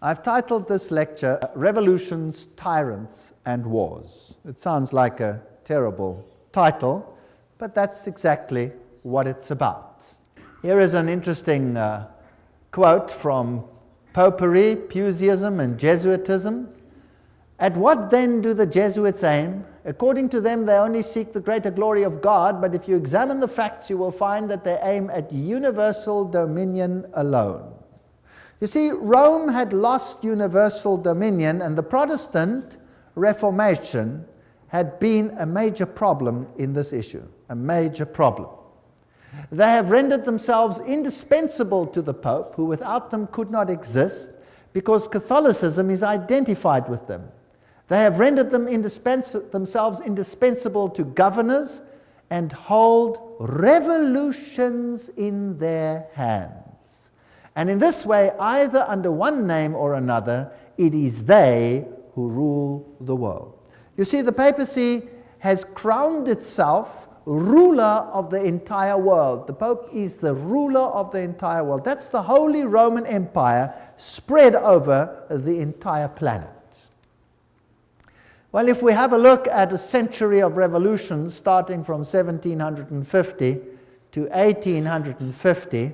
I've titled this lecture, Revolutions, Tyrants and Wars. It sounds like a terrible title, but that's exactly what it's about. Here is an interesting quote from Popery, Puseyism, and Jesuitism. At what then do the Jesuits aim? According to them, they only seek the greater glory of God, but if you examine the facts, you will find that they aim at universal dominion alone. You see, Rome had lost universal dominion, and the Protestant Reformation had been a major problem in this issue, a major problem. They have rendered themselves indispensable to the Pope, who without them could not exist, because Catholicism is identified with them. They have rendered themselves indispensable to governors and hold revolutions in their hands. And in this way, either under one name or another, it is they who rule the world. You see, the papacy has crowned itself ruler of the entire world. The Pope is the ruler of the entire world. That's the Holy Roman Empire spread over the entire planet. Well, if we have a look at a century of revolutions starting from 1750 to 1850,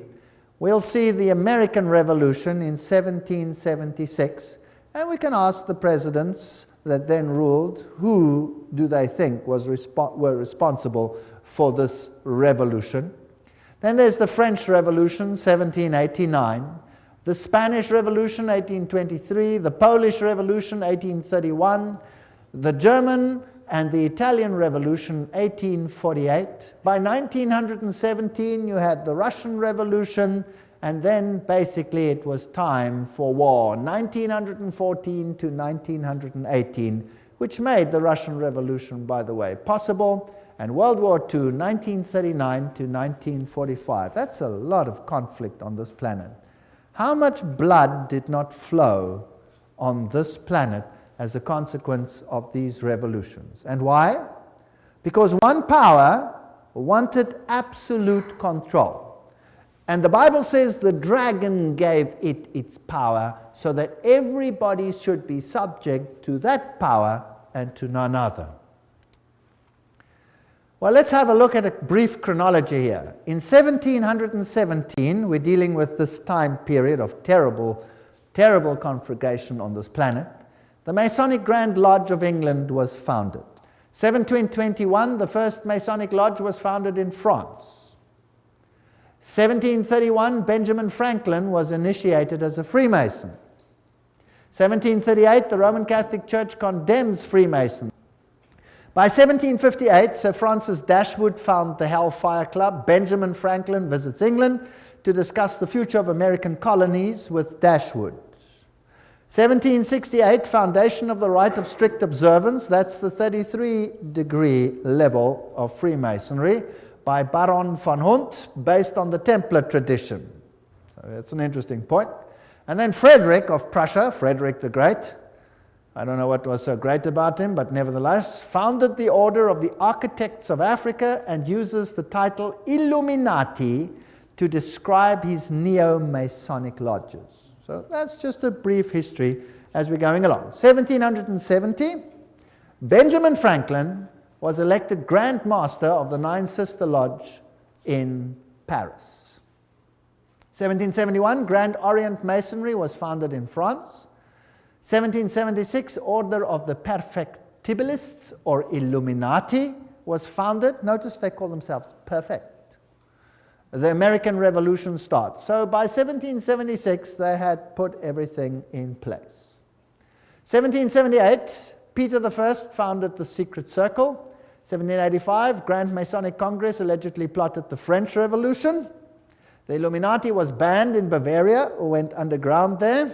we'll see the American Revolution in 1776, and we can ask the presidents that then ruled, who do they think were responsible for this revolution? Then there's the French Revolution, 1789, the Spanish Revolution, 1823, the Polish Revolution, 1831, the German and the Italian Revolution, 1848. By 1917, you had the Russian Revolution, and then basically it was time for war, 1914 to 1918, which made the Russian Revolution, by the way, possible, and World War II, 1939 to 1945. That's a lot of conflict on this planet. How much blood did not flow on this planet as a consequence of these revolutions? And why? Because one power wanted absolute control. And the Bible says the dragon gave it its power so that everybody should be subject to that power and to none other. Well, let's have a look at a brief chronology here. In 1717, we're dealing with this time period of terrible conflagration on this planet. The Masonic Grand Lodge of England was founded. 1721, the first Masonic Lodge was founded in France. 1731, Benjamin Franklin was initiated as a Freemason. 1738, the Roman Catholic Church condemns Freemasons. By 1758, Sir Francis Dashwood founded the Hellfire Club. Benjamin Franklin visits England to discuss the future of American colonies with Dashwood. 1768, foundation of the rite of strict observance, that's the 33-degree level of Freemasonry, by Baron von Hunt, based on the Templar tradition. So that's an interesting point. And then Frederick of Prussia, Frederick the Great, I don't know what was so great about him, but nevertheless, founded the Order of the Architects of Africa and uses the title Illuminati to describe his neo-Masonic lodges. So that's just a brief history as we're going along. 1770, Benjamin Franklin was elected Grand Master of the Nine Sister Lodge in Paris. 1771, Grand Orient Masonry was founded in France. 1776, Order of the Perfectibilists, or Illuminati, was founded. Notice they call themselves perfect. The American Revolution starts. So by 1776, they had put everything in place. 1778, Peter I founded the Secret Circle. 1785, Grand Masonic Congress allegedly plotted the French Revolution. The Illuminati was banned in Bavaria, or went underground there.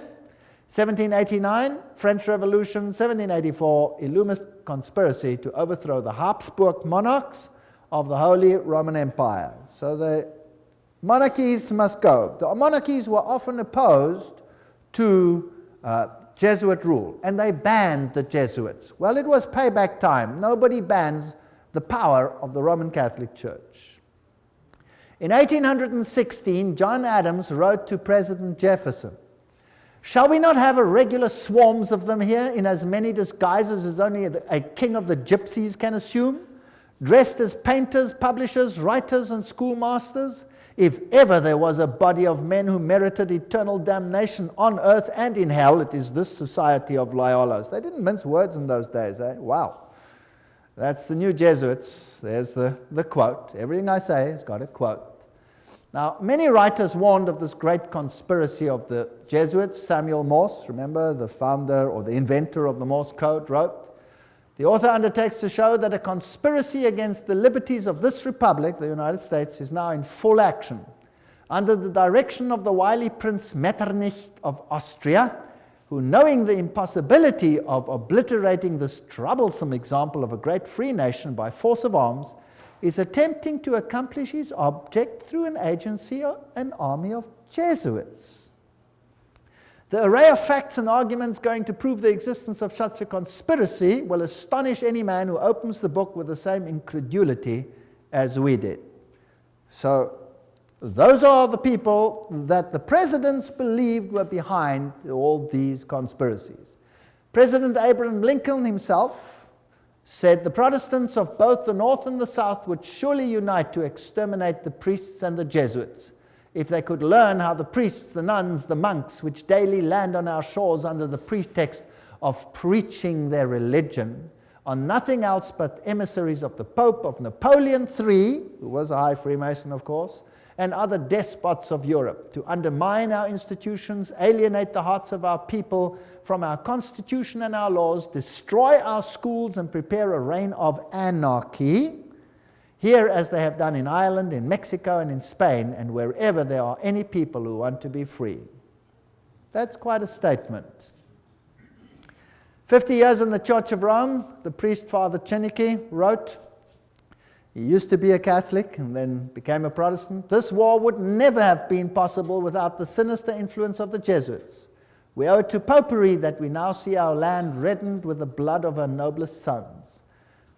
1789, French Revolution. 1784, Illuminist conspiracy to overthrow the Habsburg monarchs of the Holy Roman Empire. So the monarchies must go. The monarchies were often opposed to Jesuit rule, and they banned the Jesuits. Well, it was payback time. Nobody bans the power of the Roman Catholic Church. In 1816, John Adams wrote to President Jefferson, Shall we not have a regular swarms of them here in as many disguises as only a king of the gypsies can assume, dressed as painters, publishers, writers, and schoolmasters? If ever there was a body of men who merited eternal damnation on earth and in hell, it is this society of Loyolas. They didn't mince words in those days, eh? Wow. That's the new Jesuits. There's the quote. Everything I say has got a quote. Now, many writers warned of this great conspiracy of the Jesuits. Samuel Morse, remember, the founder or the inventor of the Morse code, wrote, "The author undertakes to show that a conspiracy against the liberties of this republic, the United States, is now in full action. Under the direction of the wily Prince Metternich of Austria, who, knowing the impossibility of obliterating this troublesome example of a great free nation by force of arms, is attempting to accomplish his object through an agency, an army of Jesuits. The array of facts and arguments going to prove the existence of such a conspiracy will astonish any man who opens the book with the same incredulity as we did." So, those are the people that the presidents believed were behind all these conspiracies. President Abraham Lincoln himself said the Protestants of both the North and the South would surely unite to exterminate the priests and the Jesuits, if they could learn how the priests, the nuns, the monks, which daily land on our shores under the pretext of preaching their religion, are nothing else but emissaries of the Pope, of Napoleon III, who was a high Freemason, of course, and other despots of Europe, to undermine our institutions, alienate the hearts of our people from our constitution and our laws, destroy our schools, and prepare a reign of anarchy, here as they have done in Ireland, in Mexico, and in Spain, and wherever there are any people who want to be free. That's quite a statement. 50 years in the Church of Rome, the priest Father Cenicky wrote, he used to be a Catholic and then became a Protestant. "This war would never have been possible without the sinister influence of the Jesuits. We owe it to popery that we now see our land reddened with the blood of her noblest sons."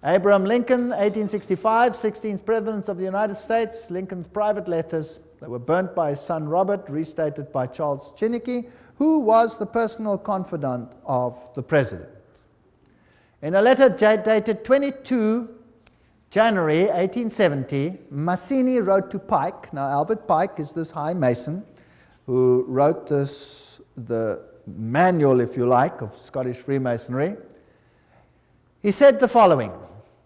Abraham Lincoln, 1865, 16th President of the United States. Lincoln's private letters that were burnt by his son Robert, restated by Charles Cenicky, who was the personal confidant of the President. In a letter dated 22 January 1870, Mazzini wrote to Pike. Now, Albert Pike is this high Mason who wrote the manual, if you like, of Scottish Freemasonry. He said the following: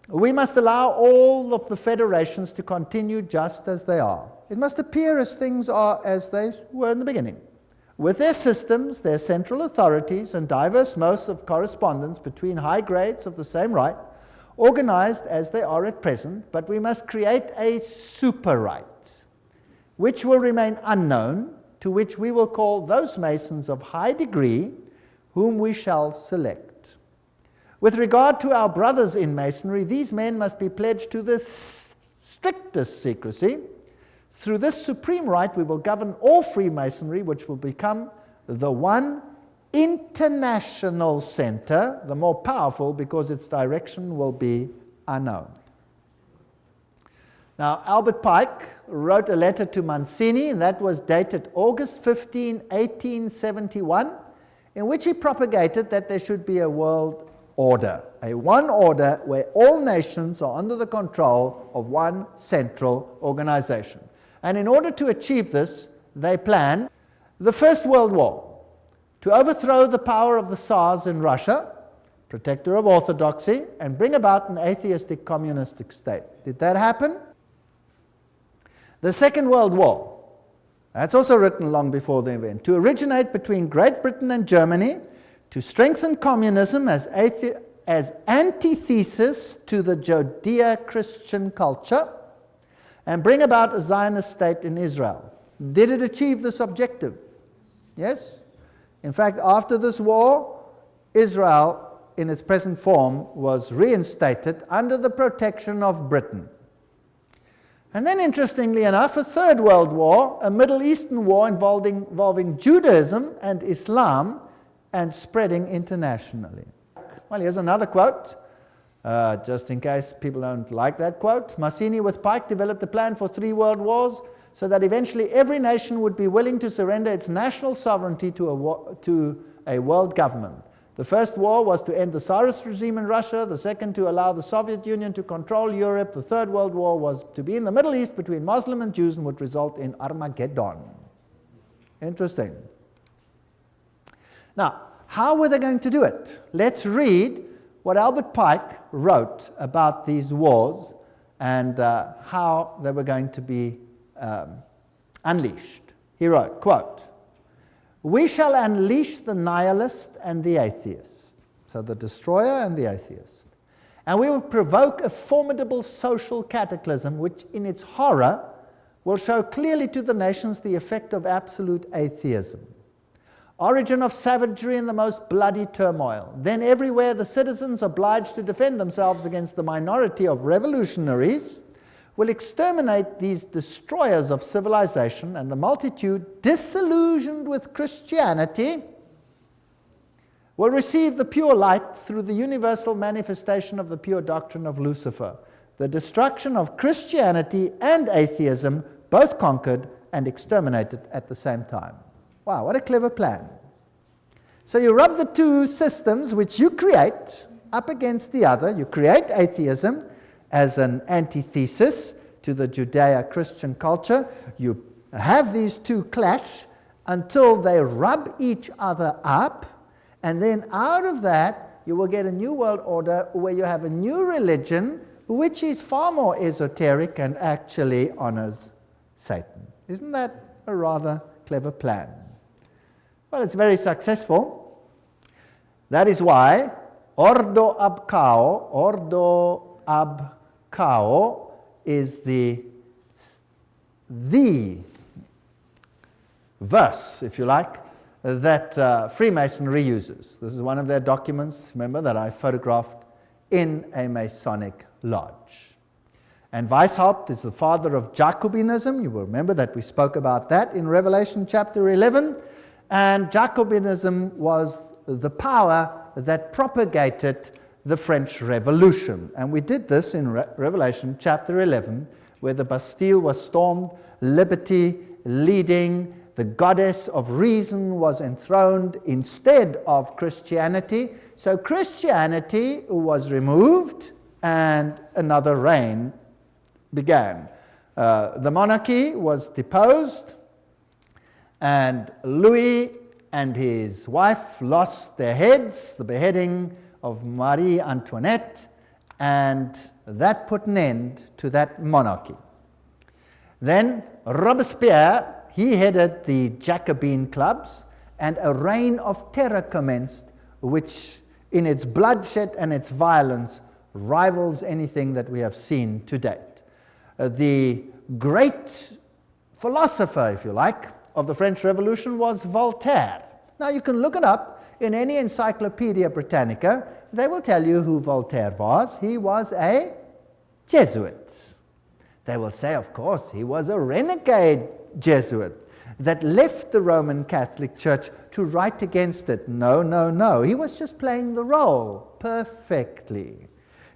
"We must allow all of the federations to continue just as they are. It must appear as things are as they were in the beginning, with their systems, their central authorities, and diverse modes of correspondence between high grades of the same right, organized as they are at present, but we must create a super right, which will remain unknown, to which we will call those Masons of high degree, whom we shall select. With regard to our brothers in Masonry, these men must be pledged to the strictest secrecy. Through this supreme right, we will govern all Freemasonry, which will become the one international center, the more powerful because its direction will be unknown." Now, Albert Pike wrote a letter to Mazzini, and that was dated August 15, 1871, in which he propagated that there should be a world order, a one order where all nations are under the control of one central organization. And in order to achieve this, they planned the First World War, to overthrow the power of the Tsars in Russia, protector of orthodoxy, and bring about an atheistic communistic state. Did that happen? The Second World War, that's also written long before the event, to originate between Great Britain and Germany, to strengthen communism as antithesis to the Judeo-Christian culture, and bring about a Zionist state in Israel. Did it achieve this objective? Yes? In fact, after this war, Israel, in its present form, was reinstated under the protection of Britain. And then, interestingly enough, a Third World War, a Middle Eastern war involving Judaism and Islam and spreading internationally. Well, here's another quote, just in case people don't like that quote. Mazzini with Pike developed a plan for 3 world wars so that eventually every nation would be willing to surrender its national sovereignty to a world government. The first war was to end the Tsarist regime in Russia, the second to allow the Soviet Union to control Europe, the third World War was to be in the Middle East between Muslim and Jews and would result in Armageddon. Interesting. Now, how were they going to do it? Let's read what Albert Pike wrote about these wars and how they were going to be unleashed. He wrote, quote, "We shall unleash the nihilist and the atheist," so the destroyer and the atheist, "and we will provoke a formidable social cataclysm which in its horror will show clearly to the nations the effect of absolute atheism. Origin of savagery and the most bloody turmoil. Then everywhere the citizens obliged to defend themselves against the minority of revolutionaries will exterminate these destroyers of civilization, and the multitude, disillusioned with Christianity, will receive the pure light through the universal manifestation of the pure doctrine of Lucifer. The destruction of Christianity and atheism, both conquered and exterminated at the same time." Wow, what a clever plan. So you rub the two systems which you create up against the other. You create atheism as an antithesis to the Judeo-Christian culture. You have these two clash until they rub each other up, and then out of that you will get a new world order where you have a new religion which is far more esoteric and actually honors Satan. Isn't that a rather clever plan? Well, it's very successful. That is why ordo ab cao is the verse, if you like, that Freemasonry uses. This is one of their documents, remember, that I photographed in a Masonic lodge. And Weishaupt is the father of Jacobinism. You will remember that we spoke about that in Revelation chapter 11. And Jacobinism was the power that propagated the French Revolution. And we did this in Revelation chapter 11, where the Bastille was stormed, liberty leading, the goddess of reason was enthroned instead of Christianity. So Christianity was removed and another reign began. The monarchy was deposed, and Louis and his wife lost their heads, the beheading of Marie Antoinette, and that put an end to that monarchy. Then Robespierre, he headed the Jacobin clubs, and a reign of terror commenced, which in its bloodshed and its violence rivals anything that we have seen to date. The great philosopher, if you like, of the French Revolution was Voltaire. Now you can look it up in any Encyclopedia Britannica. They will tell you who Voltaire was. He was a Jesuit. They will say, of course, he was a renegade Jesuit that left the Roman Catholic Church to write against it. No, no, no. He was just playing the role perfectly,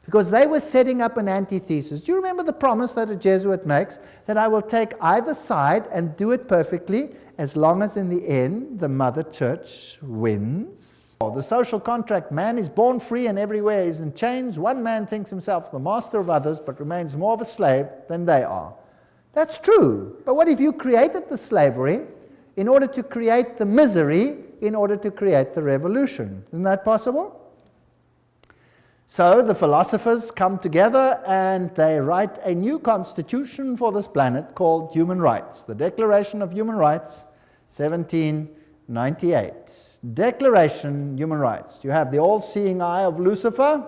because they were setting up an antithesis. Do you remember the promise that a Jesuit makes? That I will take either side and do it perfectly, as long as in the end the Mother Church wins. The social contract: man is born free and everywhere is in chains. One man thinks himself the master of others, but remains more of a slave than they are. That's true. But what if you created the slavery in order to create the misery, in order to create the revolution? Isn't that possible? So the philosophers come together and they write a new constitution for this planet called Human Rights. The Declaration of Human Rights, 1798. Declaration, Human Rights. You have the all-seeing eye of Lucifer.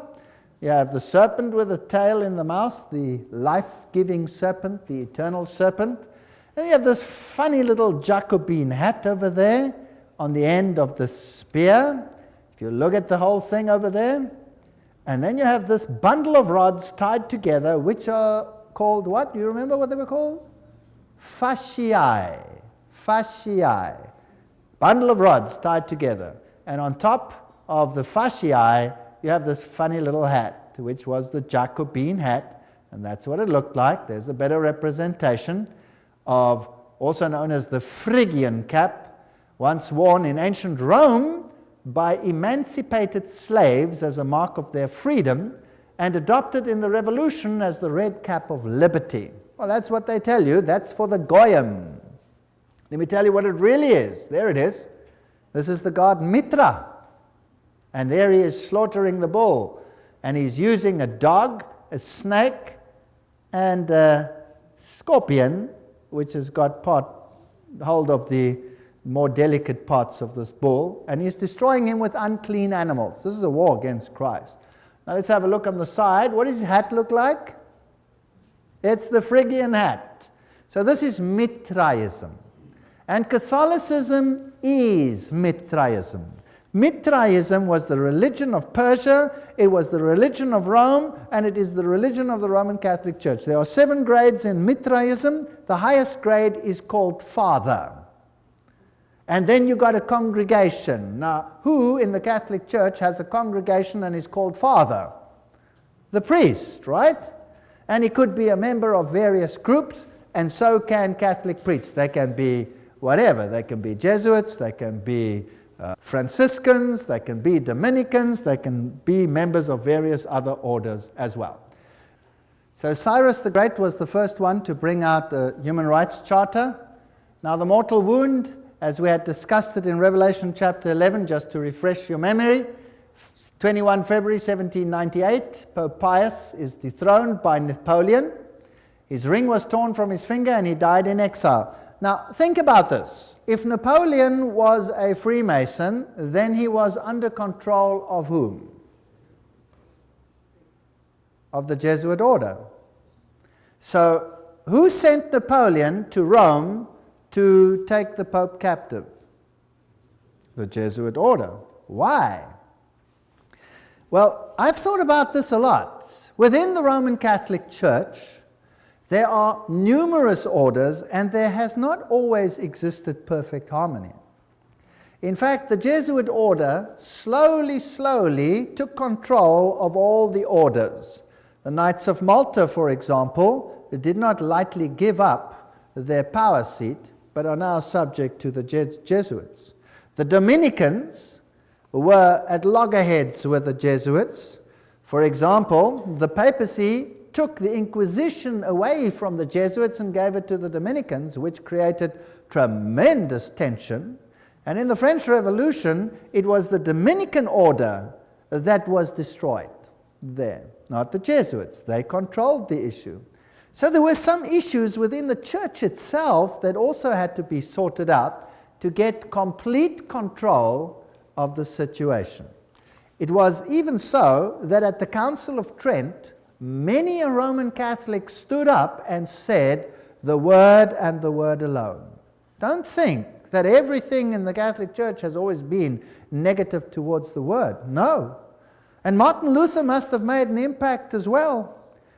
You have the serpent with a tail in the mouth, the life-giving serpent, the eternal serpent. And you have this funny little Jacobin hat over there on the end of the spear. If you look at the whole thing over there. And then you have this bundle of rods tied together, which are called what? Do you remember what they were called? Fasciae. Fasciae. Bundle of rods tied together. And on top of the fasciae, you have this funny little hat, which was the Jacobin hat. And that's what it looked like. There's a better representation of, also known as the Phrygian cap, once worn in ancient Rome by emancipated slaves as a mark of their freedom, and adopted in the Revolution as the red cap of liberty. Well, that's what they tell you. That's for the Goyim. Let me tell you what it really is. There it is. This is the god Mitra. And there he is slaughtering the bull. And he's using a dog, a snake, and a scorpion, which has got hold of the more delicate parts of this bull. And he's destroying him with unclean animals. This is a war against Christ. Now let's have a look on the side. What does his hat look like? It's the Phrygian hat. So this is Mithraism. And Catholicism is Mithraism. Mithraism was the religion of Persia, it was the religion of Rome, and it is the religion of the Roman Catholic Church. There are 7 grades in Mithraism. The highest grade is called Father. And then you got a congregation. Now, who in the Catholic Church has a congregation and is called Father? The priest, right? And he could be a member of various groups, and so can Catholic priests. They can be whatever. They can be Jesuits, they can be Franciscans, they can be Dominicans, they can be members of various other orders as well. So Cyrus the Great was the first one to bring out a human rights charter. Now the mortal wound, as we had discussed it in Revelation chapter 11, just to refresh your memory, 21 February 1798, Pope Pius is dethroned by Napoleon. His ring was torn from his finger and he died in exile. Now, think about this. If Napoleon was a Freemason, then he was under control of whom? Of the Jesuit order. So, who sent Napoleon to Rome to take the Pope captive? The Jesuit order. Why? Well, I've thought about this a lot. Within the Roman Catholic Church, there are numerous orders, and there has not always existed perfect harmony. In fact, the Jesuit order slowly took control of all the orders. The Knights of Malta, for example, did not lightly give up their power seat, but are now subject to the Jesuits. The Dominicans were at loggerheads with the Jesuits. For example, the papacy took the Inquisition away from the Jesuits and gave it to the Dominicans, which created tremendous tension. And in the French Revolution, it was the Dominican order that was destroyed there, not the Jesuits. They controlled the issue. So there were some issues within the church itself that also had to be sorted out to get complete control of the situation. It was even so that at the Council of Trent, many a Roman Catholic stood up and said, the Word and the Word alone. Don't think that everything in the Catholic Church has always been negative towards the Word. No. And Martin Luther must have made an impact as well.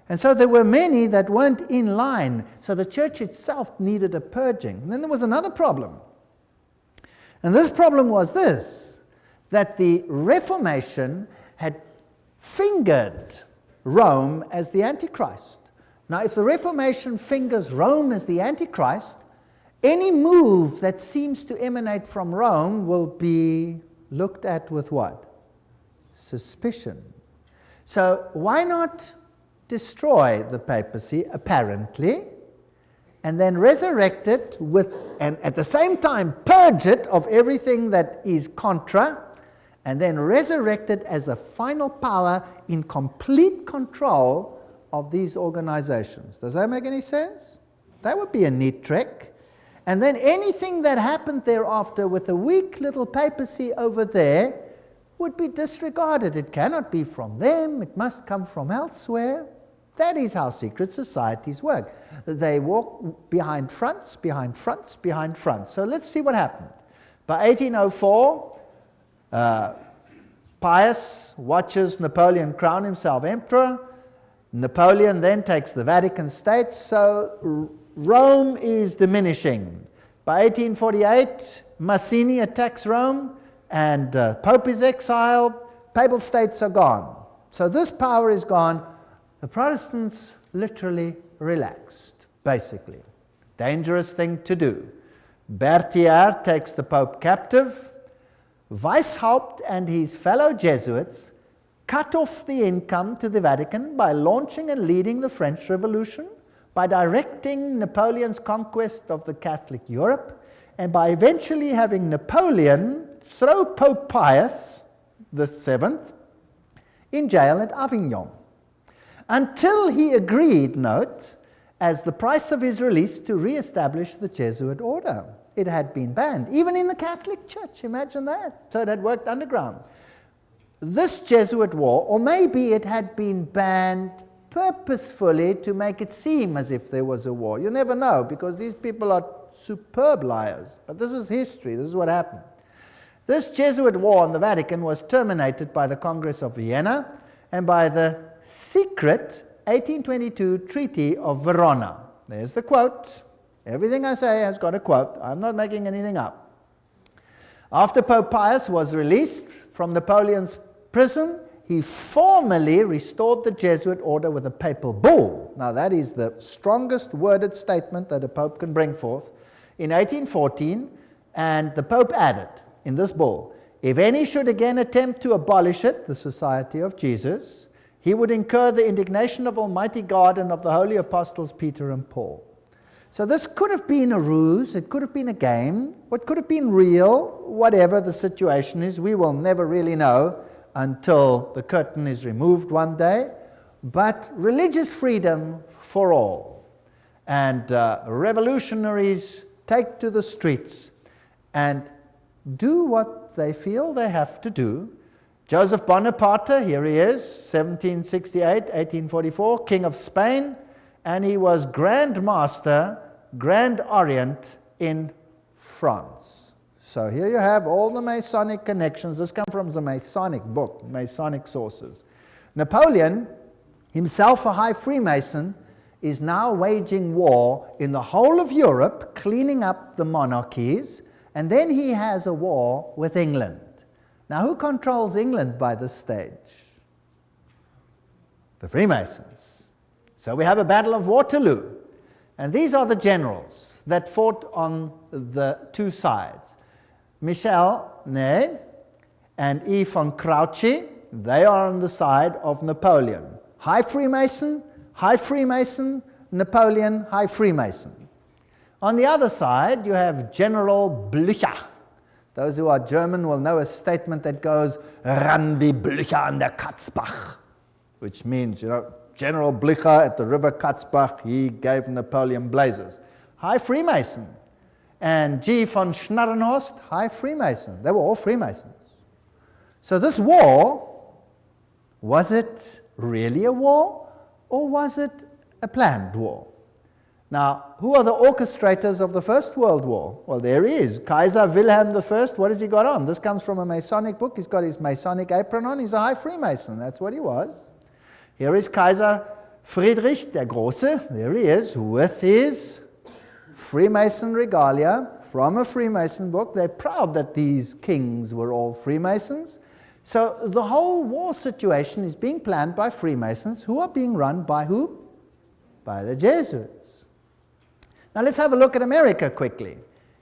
And so there were many that weren't in line. So the church itself needed a purging. And then there was another problem. And this problem was this, that the Reformation had fingered Rome as the Antichrist. Now, if the Reformation fingers Rome as the Antichrist, any move that seems to emanate from Rome will be looked at with what? Suspicion. So why not destroy the papacy, apparently, and then resurrect it and at the same time purge it of everything that is contra, and then resurrect it as a final power in complete control of these organizations. Does that make any sense? That would be a neat trick. And then anything that happened thereafter with the weak little papacy over there would be disregarded. It cannot be from them, it must come from elsewhere. That is how secret societies work. They walk behind fronts, behind fronts, behind fronts. So let's see what happened. By 1804, Pius watches Napoleon crown himself emperor. Napoleon then takes the Vatican State, so Rome is diminishing. By 1848, Mazzini attacks Rome, and Pope is exiled, Papal States are gone. So this power is gone. The Protestants literally relaxed, basically. Dangerous thing to do. Berthier takes the Pope captive. Weishaupt and his fellow Jesuits cut off the income to the Vatican by launching and leading the French Revolution, by directing Napoleon's conquest of the Catholic Europe, and by eventually having Napoleon throw Pope Pius VII in jail at Avignon, until he agreed, note, as the price of his release, to re-establish the Jesuit order. It had been banned, even in the Catholic Church, imagine that. So it had worked underground. This Jesuit war, or maybe it had been banned purposefully to make it seem as if there was a war. You never know, because these people are superb liars. But this is history, this is what happened. This Jesuit war on the Vatican was terminated by the Congress of Vienna and by the secret 1822 Treaty of Verona. There's the quote. Everything I say has got a quote. I'm not making anything up. After Pope Pius was released from Napoleon's prison, he formally restored the Jesuit order with a papal bull. Now that is the strongest worded statement that a pope can bring forth. In 1814, and the Pope added in this bull, if any should again attempt to abolish it, the Society of Jesus, he would incur the indignation of Almighty God and of the holy apostles Peter and Paul. So this could have been a ruse, it could have been a game, what could have been real, whatever the situation is, we will never really know until the curtain is removed one day. But religious freedom for all. And revolutionaries take to the streets and do what they feel they have to do. Joseph Bonaparte, here he is, 1768, 1844, King of Spain, and he was Grand Master, Grand Orient in France. So here you have all the Masonic connections. This comes from the Masonic book, Masonic sources. Napoleon, himself a high Freemason, is now waging war in the whole of Europe, cleaning up the monarchies, and then he has a war with England. Now, who controls England by this stage? The Freemasons. So we have a Battle of Waterloo, and these are the generals that fought on the two sides. Michel Ney and E. von Grouchy, they are on the side of Napoleon. High Freemason, Napoleon, High Freemason. On the other side, you have General Blücher. Those who are German will know a statement that goes, "Ran wie Blücher an der Katzbach," which means, General Blücher at the river Katzbach, he gave Napoleon blazes. High Freemason. And G. von Schnarrenhorst, High Freemason. They were all Freemasons. So this war, was it really a war, or was it a planned war? Now, who are the orchestrators of the First World War? Well, there he is, Kaiser Wilhelm I. What has he got on? This comes from a Masonic book. He's got his Masonic apron on. He's a High Freemason. That's what he was. Here is Kaiser Friedrich der Große. There he is, with his Freemason regalia from a Freemason book. They're proud that these kings were all Freemasons. So the whole war situation is being planned by Freemasons, who are being run by who? By the Jesuits. Now let's have a look at America quickly.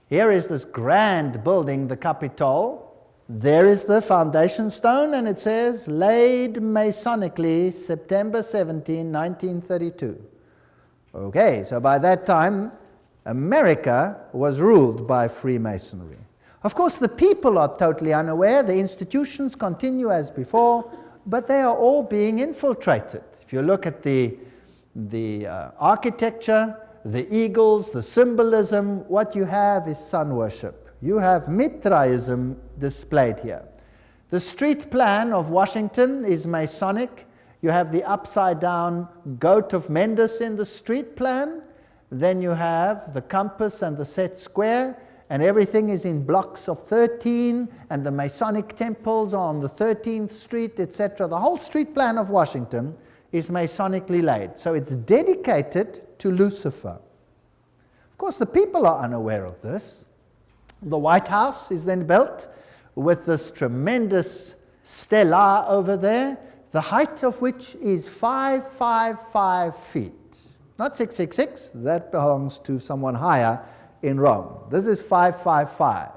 Here is this grand building, the Capitol. There is the foundation stone, and it says, laid Masonically, September 17, 1932. Okay, so by that time, America was ruled by Freemasonry. Of course, the people are totally unaware. The institutions continue as before, but they are all being infiltrated. If you look at the architecture, the eagles, the symbolism, what you have is sun worship. You have Mithraism displayed here. The street plan of Washington is Masonic. You have the upside-down goat of Mendes in the street plan. Then you have the compass and the set square, and everything is in blocks of 13, and the Masonic temples are on the 13th Street, etc. The whole street plan of Washington is Masonically laid. So it's dedicated to Lucifer. Of course, the people are unaware of this. The White House is then built with this tremendous stela over there, the height of which is 555 feet. Not 666, that belongs to someone higher in Rome. This is 555.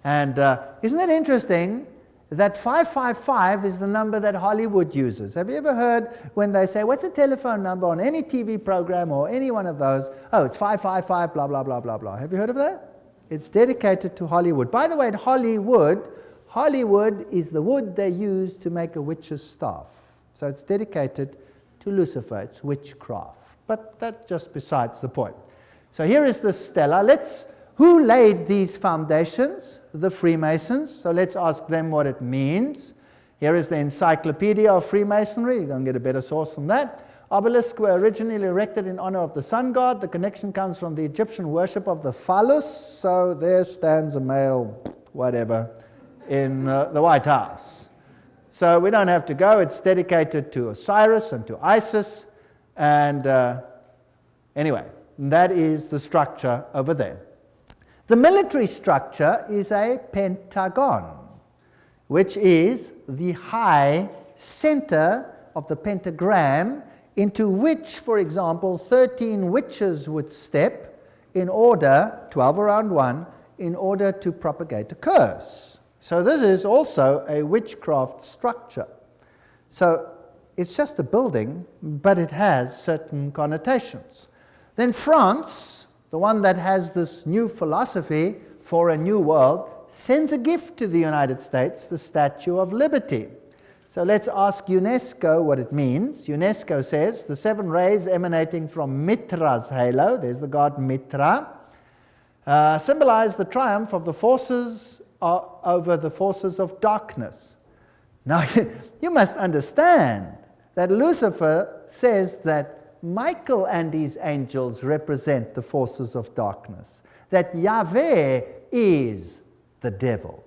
And isn't it interesting that 555 is the number that Hollywood uses? Have you ever heard when they say, what's the telephone number on any TV program or any one of those? Oh, it's 555, blah, blah, blah, blah, blah. Have you heard of that? It's dedicated to Hollywood. By the way, at Hollywood is the wood they use to make a witch's staff. So it's dedicated to Lucifer. It's witchcraft. But that's just besides the point. So here is the stela. Who laid these foundations? The Freemasons. So let's ask them what it means. Here is the Encyclopedia of Freemasonry. You're going to get a better source than that. Obelisks were originally erected in honor of the sun god. The connection comes from the Egyptian worship of the phallus. So there stands a male, whatever, in the White House. So we don't have to go. It's dedicated to Osiris and to Isis. And anyway, that is the structure over there. The military structure is a pentagon, which is the high center of the pentagram into which, for example, 13 witches would step in order, 12 around one, in order to propagate a curse. So this is also a witchcraft structure. So it's just a building, but it has certain connotations. Then France, the one that has this new philosophy for a new world, sends a gift to the United States, the Statue of Liberty. So let's ask UNESCO what it means. UNESCO says the 7 rays emanating from Mitra's halo, there's the god Mitra, symbolize the triumph of the forces over the forces of darkness. Now, you must understand that Lucifer says that Michael and his angels represent the forces of darkness, that Yahweh is the devil.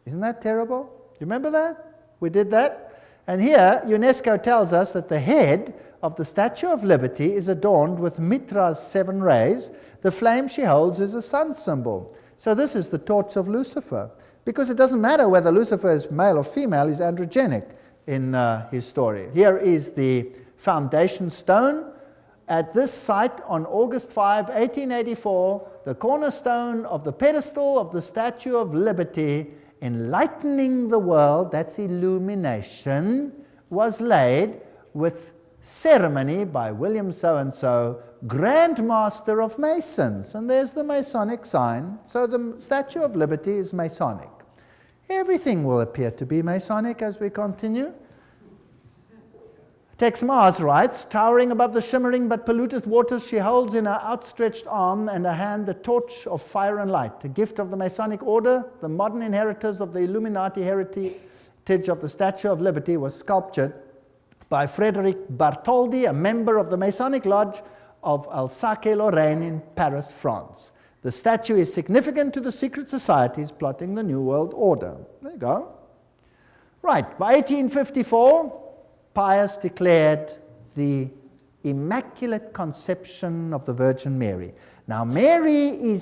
Isn't that terrible? You remember that? We did that. And here, UNESCO tells us that the head of the Statue of Liberty is adorned with Mitra's 7 rays. The flame she holds is a sun symbol. So this is the torch of Lucifer. Because it doesn't matter whether Lucifer is male or female, he's androgenic in his story. Here is the foundation stone. At this site on August 5, 1884, the cornerstone of the pedestal of the Statue of Liberty, enlightening the world, that's illumination, was laid with ceremony by William so-and-so, Grand Master of Masons. And there's the Masonic sign. So the Statue of Liberty is Masonic. Everything will appear to be Masonic as we continue. Tex Mars writes, towering above the shimmering but polluted waters, she holds in her outstretched arm and her hand the torch of fire and light, a gift of the Masonic order. The modern inheritors of the Illuminati heritage of the Statue of Liberty was sculptured by Frederic Bartholdi, a member of the Masonic Lodge of Alsace-Lorraine in Paris, France. The statue is significant to the secret societies plotting the New World Order. There you go. Right, by 1854, Pius declared the Immaculate Conception of the Virgin Mary. Now, Mary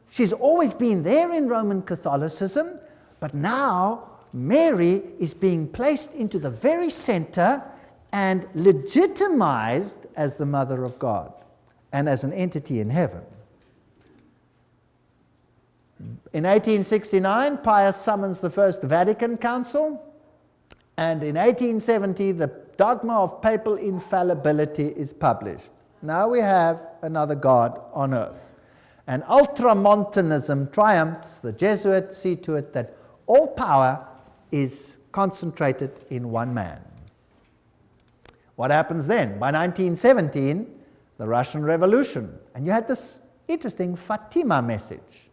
she's always been there in Roman Catholicism, but now Mary is being placed into the very center and legitimized as the Mother of God and as an entity in heaven. In 1869, Pius summons the First Vatican Council. And in 1870, the dogma of papal infallibility is published. Now we have another God on earth. And ultramontanism triumphs. The Jesuits see to it that all power is concentrated in one man. What happens then? By 1917, the Russian Revolution. And you had this interesting Fatima message.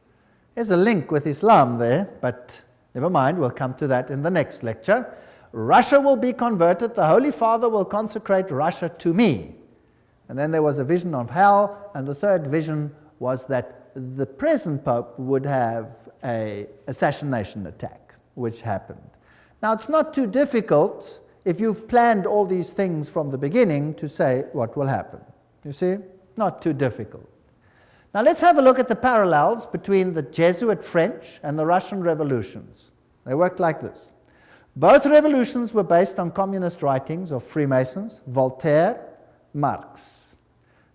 There's a link with Islam there, but never mind, we'll come to that in the next lecture. Russia will be converted, the Holy Father will consecrate Russia to me. And then there was a vision of hell, and the third vision was that the present Pope would have an assassination attack, which happened. Now, it's not too difficult, if you've planned all these things from the beginning, to say what will happen. You see? Not too difficult. Now, let's have a look at the parallels between the Jesuit French and the Russian revolutions. They worked like this. Both revolutions were based on communist writings of Freemasons, Voltaire, Marx.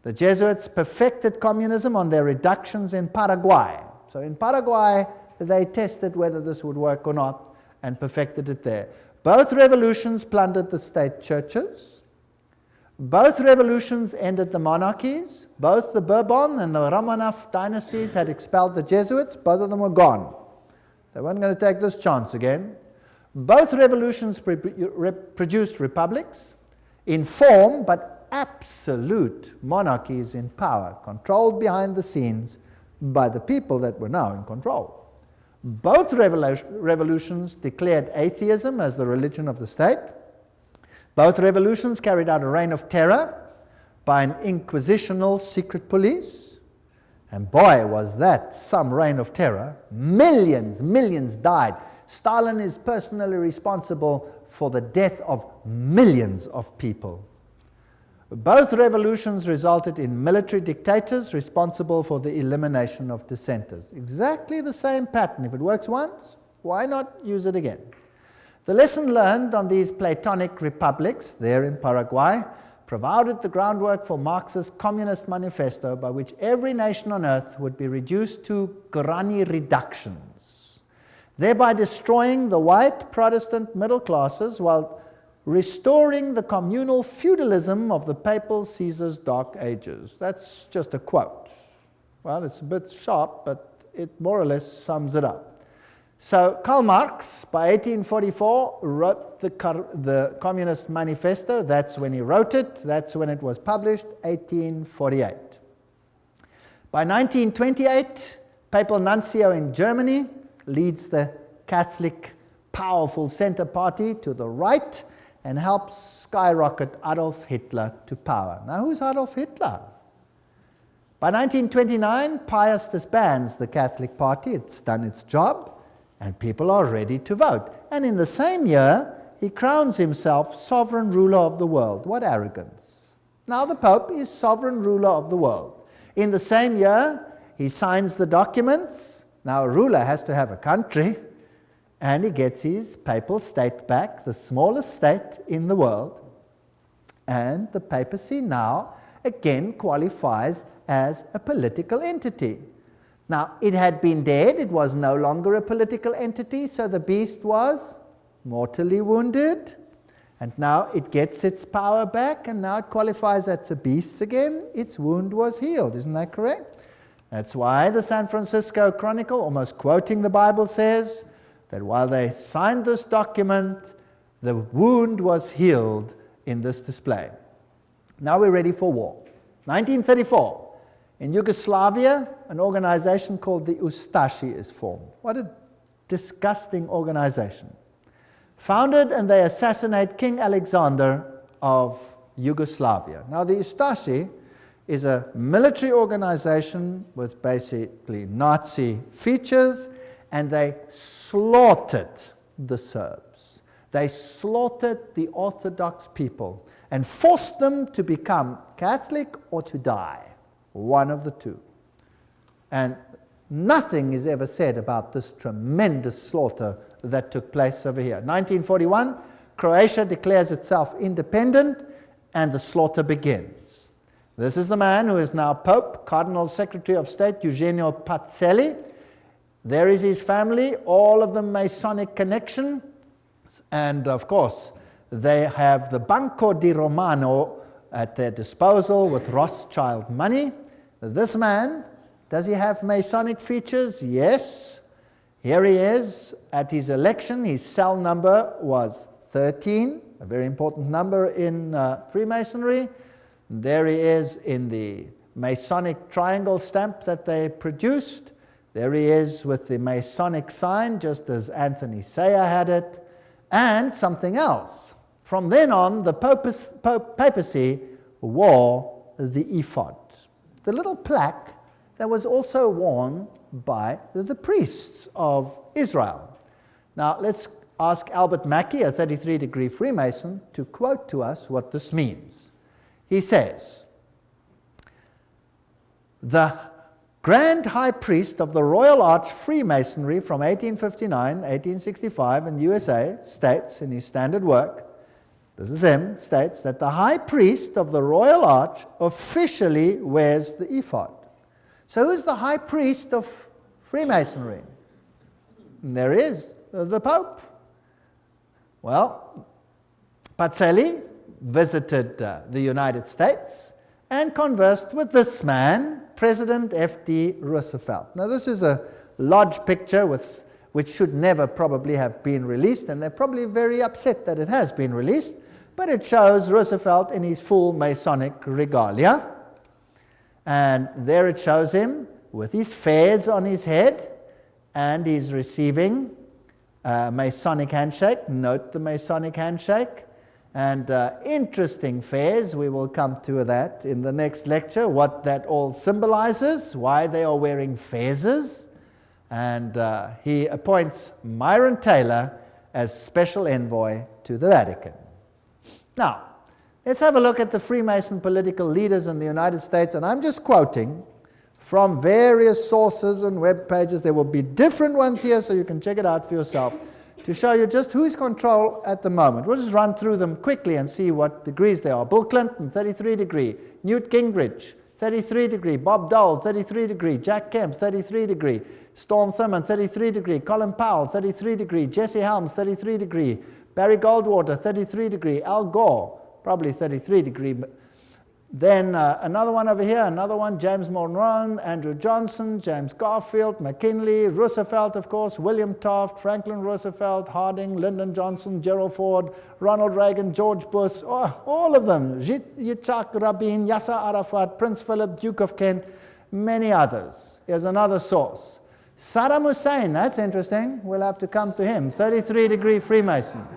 The Jesuits perfected communism on their reductions in Paraguay. So in Paraguay, they tested whether this would work or not and perfected it there. Both revolutions plundered the state churches. Both revolutions ended the monarchies. Both the Bourbon and the Romanov dynasties had expelled the Jesuits. Both of them were gone. They weren't going to take this chance again. Both revolutions produced republics in form, but absolute monarchies in power, controlled behind the scenes by the people that were now in control. Both revolutions declared atheism as the religion of the state. Both revolutions carried out a reign of terror by an inquisitional secret police. And boy, was that some reign of terror. Millions died. Stalin is personally responsible for the death of millions of people. Both revolutions resulted in military dictators responsible for the elimination of dissenters. Exactly the same pattern. If it works once, why not use it again? The lesson learned on these Platonic republics there in Paraguay provided the groundwork for Marx's Communist Manifesto, by which every nation on earth would be reduced to granny reductions, thereby destroying the white Protestant middle classes while restoring the communal feudalism of the papal Caesar's dark ages. That's just a quote. Well, it's a bit sharp, but it more or less sums it up. So Karl Marx, by 1844, wrote the Communist Manifesto. That's when he wrote it. That's when it was published, 1848. By 1928, Papal Nuncio in Germany leads the Catholic powerful center party to the right and helps skyrocket Adolf Hitler to power. Now, who's Adolf Hitler? By 1929, Pius disbands the Catholic Party. It's done its job, and people are ready to vote. And in the same year, he crowns himself sovereign ruler of the world. What arrogance. Now the Pope is sovereign ruler of the world. In the same year, he signs the documents. Now a ruler has to have a country, and he gets his papal state back, the smallest state in the world. And the papacy now again qualifies as a political entity. Now, it had been dead, it was no longer a political entity, so the beast was mortally wounded, and now it gets its power back, and now it qualifies as a beast again. Its wound was healed, isn't that correct? That's why the San Francisco Chronicle, almost quoting the Bible, says that while they signed this document, the wound was healed in this display. Now we're ready for war. 1934. In Yugoslavia, an organization called the Ustashi is formed. What a disgusting organization. Founded, and they assassinate King Alexander of Yugoslavia. Now, the Ustashi is a military organization with basically Nazi features, and they slaughtered the Serbs. They slaughtered the Orthodox people and forced them to become Catholic or to die. One of the two. And nothing is ever said about this tremendous slaughter that took place over here. 1941, Croatia declares itself independent, and the slaughter begins. This is the man who is now Pope, Cardinal Secretary of State, Eugenio Pacelli. There is his family, all of them Masonic connection, and of course, they have the Banco di Romano at their disposal with Rothschild money. This man, does he have Masonic features? Yes. Here he is at his election. His cell number was 13, a very important number in Freemasonry. There he is in the Masonic triangle stamp that they produced. There he is with the Masonic sign, just as Anthony Sayer had it, and something else. From then on, the papacy wore the ephod, the little plaque that was also worn by the priests of Israel. Now, let's ask Albert Mackey, a 33-degree Freemason, to quote to us what this means. He says, "The Grand High Priest of the Royal Arch Freemasonry from 1859, 1865 in the USA states in his standard work, this is him, states that the high priest of the royal arch officially wears the ephod. So who's the high priest of Freemasonry? And there is the Pope. Well, Pacelli visited the United States and conversed with this man, President F.D. Roosevelt. Now, this is a lodge picture which should never probably have been released, and they're probably very upset that it has been released, but it shows Roosevelt in his full Masonic regalia. And there it shows him with his fez on his head, and he's receiving a Masonic handshake. Note the Masonic handshake. And interesting fez, we will come to that in the next lecture, what that all symbolizes, why they are wearing fezes. And he appoints Myron Taylor as special envoy to the Vatican. Now, let's have a look at the Freemason political leaders in the United States, and I'm just quoting from various sources and web pages. There will be different ones here, so you can check it out for yourself, to show you just who's control at the moment. We'll just run through them quickly and see what degrees they are. Bill Clinton, 33 degree. Newt Gingrich, 33 degree. Bob Dole, 33 degree. Jack Kemp, 33 degree. Storm Thurmond, 33 degree. Colin Powell, 33 degree. Jesse Helms, 33 degree. Barry Goldwater, 33 degree. Al Gore, probably 33 degree. Then another one over here, another one, James Monroe, Andrew Johnson, James Garfield, McKinley, Roosevelt, of course, William Taft, Franklin Roosevelt, Harding, Lyndon Johnson, Gerald Ford, Ronald Reagan, George Bush, all of them, Yitzhak Rabin, Yasser Arafat, Prince Philip, Duke of Kent, many others. Here's another source. Saddam Hussein, that's interesting, we'll have to come to him, 33 degree Freemason.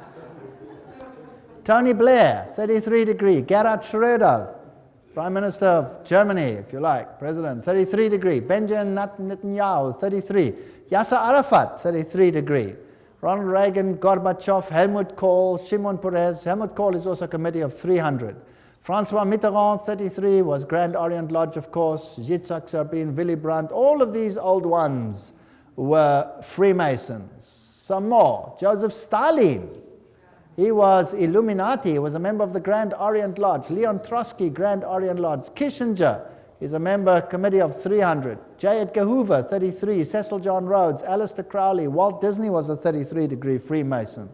Tony Blair, 33 degree. Gerhard Schröder, Prime Minister of Germany, if you like, President, 33 degree. Benjamin Netanyahu, 33. Yasser Arafat, 33 degree. Ronald Reagan, Gorbachev, Helmut Kohl, Shimon Peres. Helmut Kohl is also a committee of 300. Francois Mitterrand, 33, was Grand Orient Lodge, of course. Yitzhak Rabin, Willy Brandt, all of these old ones were Freemasons. Some more. Joseph Stalin. He was Illuminati. He was a member of the Grand Orient Lodge. Leon Trotsky, Grand Orient Lodge. Kissinger is a member committee of 300. J. Edgar Hoover, 33. Cecil John Rhodes, Aleister Crowley. Walt Disney was a 33 degree Freemason.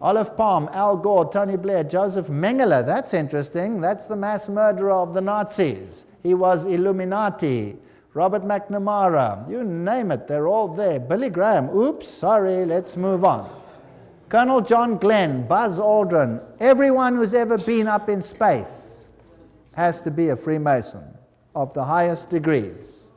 Olive Palm, Al Gore, Tony Blair, Joseph Mengele. That's interesting. That's the mass murderer of the Nazis. He was Illuminati. Robert McNamara. You name it. They're all there. Billy Graham. Oops, sorry. Let's move on. Colonel John Glenn, Buzz Aldrin, everyone who's ever been up in space has to be a Freemason of the highest degrees.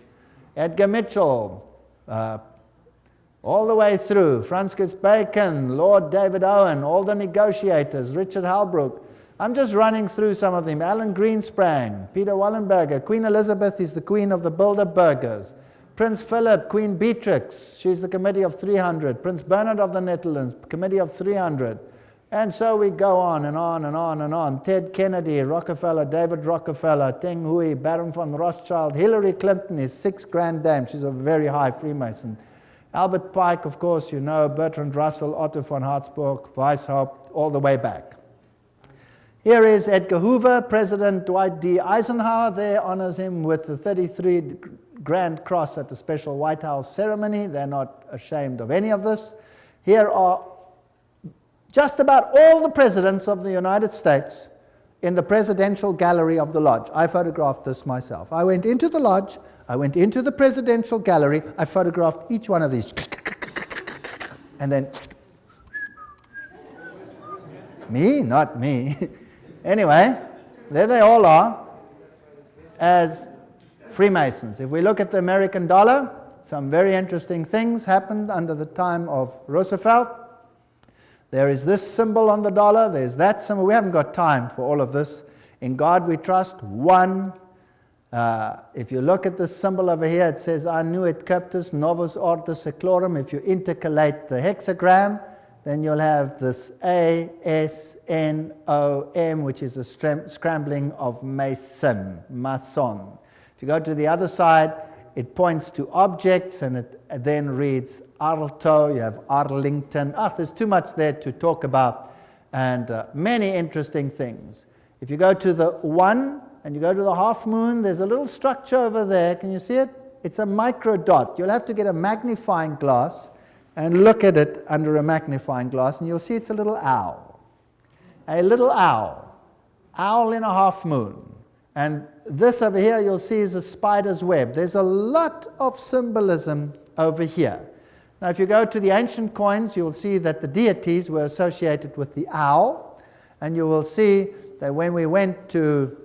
Edgar Mitchell, all the way through, Francis Bacon, Lord David Owen, all the negotiators, Richard Halbrook. I'm just running through some of them. Alan Greensprang, Peter Wallenberger, Queen Elizabeth is the queen of the Bilderbergers. Prince Philip, Queen Beatrix, she's the committee of 300. Prince Bernard of the Netherlands, committee of 300. And so we go on and on and on and on. Ted Kennedy, Rockefeller, David Rockefeller, Teng Hui, Baron von Rothschild. Hillary Clinton is 6 grand dame. She's a very high Freemason. Albert Pike, of course, you know, Bertrand Russell, Otto von Habsburg, Weishaupt, all the way back. Here is Edgar Hoover. President Dwight D. Eisenhower there honors him with the 33 Grand Cross at the special White House ceremony. They're not ashamed of any of this. Here are just about all the presidents of the United States in the presidential gallery of the lodge. I photographed this myself. I went into the lodge, I went into the presidential gallery, I photographed each one of these. And then, me? Not me. Anyway, there they all are as Freemasons. If we look at the American dollar, some very interesting things happened under the time of Roosevelt. There is this symbol on the dollar, there's that symbol. We haven't got time for all of this. In God we trust, one. If you look at this symbol over here, it says, Annuit Cuptus Novus Ordo Seclorum. If you intercalate the hexagram, then you'll have this A-S-N-O-M, which is a scrambling of Mason, Mason. If you go to the other side, it points to objects, and it then reads Arlto, you have Arlington. There's too much there to talk about. and many interesting things. If you go to the 1 and you go to the half moon, there's a little structure over there. Can you see it? It's a micro dot. You'll have to get a magnifying glass and look at it under a magnifying glass, and you'll see it's a little owl. A little owl. Owl in a half moon. And this over here you'll see is a spider's web. There's a lot of symbolism over here. Now if you go to the ancient coins, you'll see that the deities were associated with the owl, and you will see that when we went to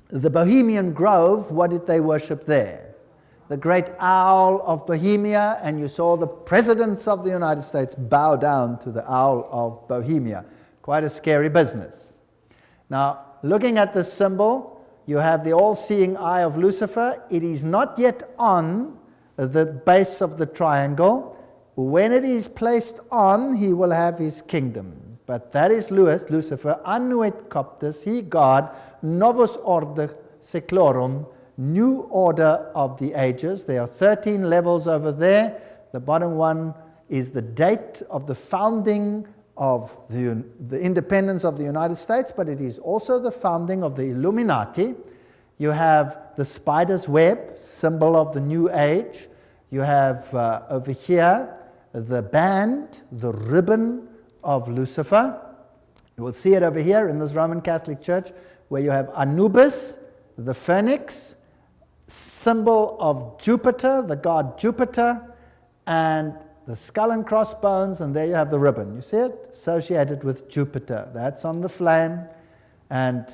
the Bohemian Grove, what did they worship there? The great owl of Bohemia, and you saw the presidents of the United States bow down to the owl of Bohemia. Quite a scary business. Now, looking at this symbol, you have the all-seeing eye of Lucifer. It is not yet on the base of the triangle. When it is placed on, he will have his kingdom. But that is Lucifer, annuit coptus, he God, novus order seclorum, new order of the ages. There are 13 levels over there. The bottom one is the date of the founding of the independence of the United States, but it is also the founding of the Illuminati. You have the spider's web, symbol of the new age. You have over here the band, the ribbon of Lucifer. You will see it over here in this Roman Catholic Church, where you have Anubis, the phoenix, symbol of Jupiter, the god Jupiter, and the skull and crossbones, and there you have the ribbon. You see it? Associated with Jupiter. That's on the flame. And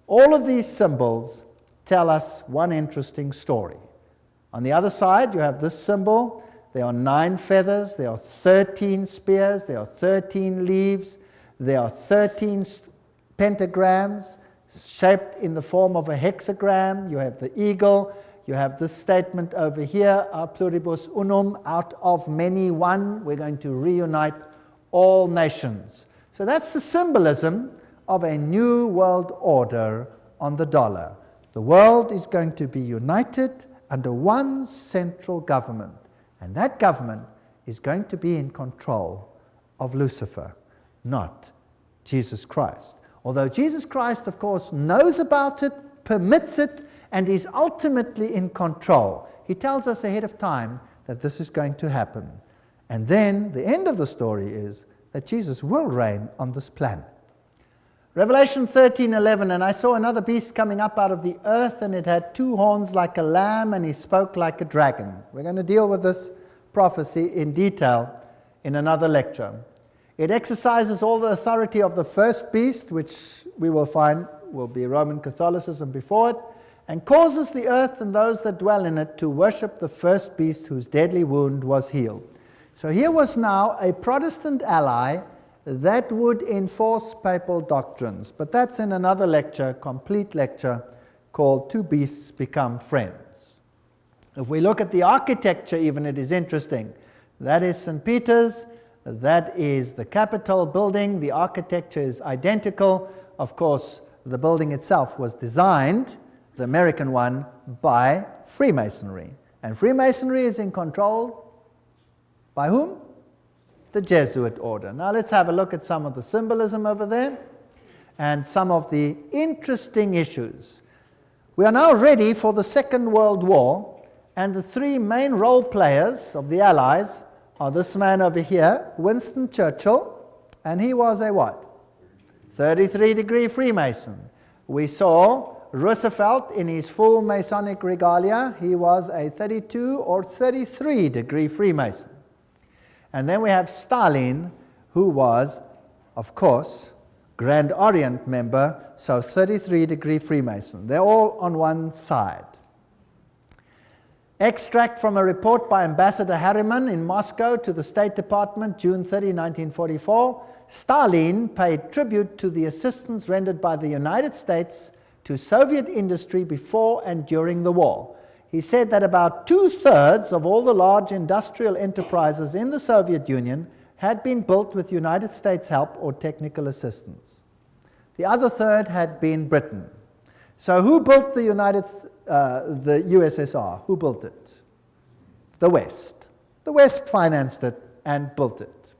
all of these symbols tell us one interesting story. On the other side, you have this symbol. There are 9 feathers, there are 13 spears, there are 13 leaves, there are 13 pentagrams shaped in the form of a hexagram. You have the eagle. You have this statement over here, a pluribus unum, out of many one. We're going to reunite all nations. So that's the symbolism of a new world order on the dollar. The world is going to be united under one central government, and that government is going to be in control of Lucifer, not Jesus Christ. Although Jesus Christ, of course, knows about it, permits it, and is ultimately in control. He tells us ahead of time that this is going to happen. And then the end of the story is that Jesus will reign on this planet. Revelation 13:11, and I saw another beast coming up out of the earth, and it had 2 horns like a lamb, and he spoke like a dragon. We're going to deal with this prophecy in detail in another lecture. It exercises all the authority of the first beast, which we will find will be Roman Catholicism before it, and causes the earth and those that dwell in it to worship the first beast whose deadly wound was healed. So here was now a Protestant ally that would enforce papal doctrines. But that's in another lecture, complete lecture, called Two Beasts Become Friends. If we look at the architecture even, it is interesting. That is St. Peter's. That is the Capitol building. The architecture is identical. Of course, the building itself was designed, the American one, by Freemasonry. And Freemasonry is in control by whom? The Jesuit order. Now let's have a look at some of the symbolism over there and some of the interesting issues. We are now ready for the Second World War, and the 3 main role players of the Allies are this man over here, Winston Churchill, and he was a what? 33-degree Freemason. We saw Roosevelt in his full Masonic regalia. He was a 32 or 33-degree Freemason. And then we have Stalin, who was, of course, Grand Orient member, so 33-degree Freemason. They're all on one side. Extract from a report by Ambassador Harriman in Moscow to the State Department, June 30, 1944. Stalin paid tribute to the assistance rendered by the United States to Soviet industry before and during the war. He said that about 2/3 of all the large industrial enterprises in the Soviet Union had been built with United States help or technical assistance. The other third had been Britain. So who built the USSR? Who built it? The West. The West financed it and built it.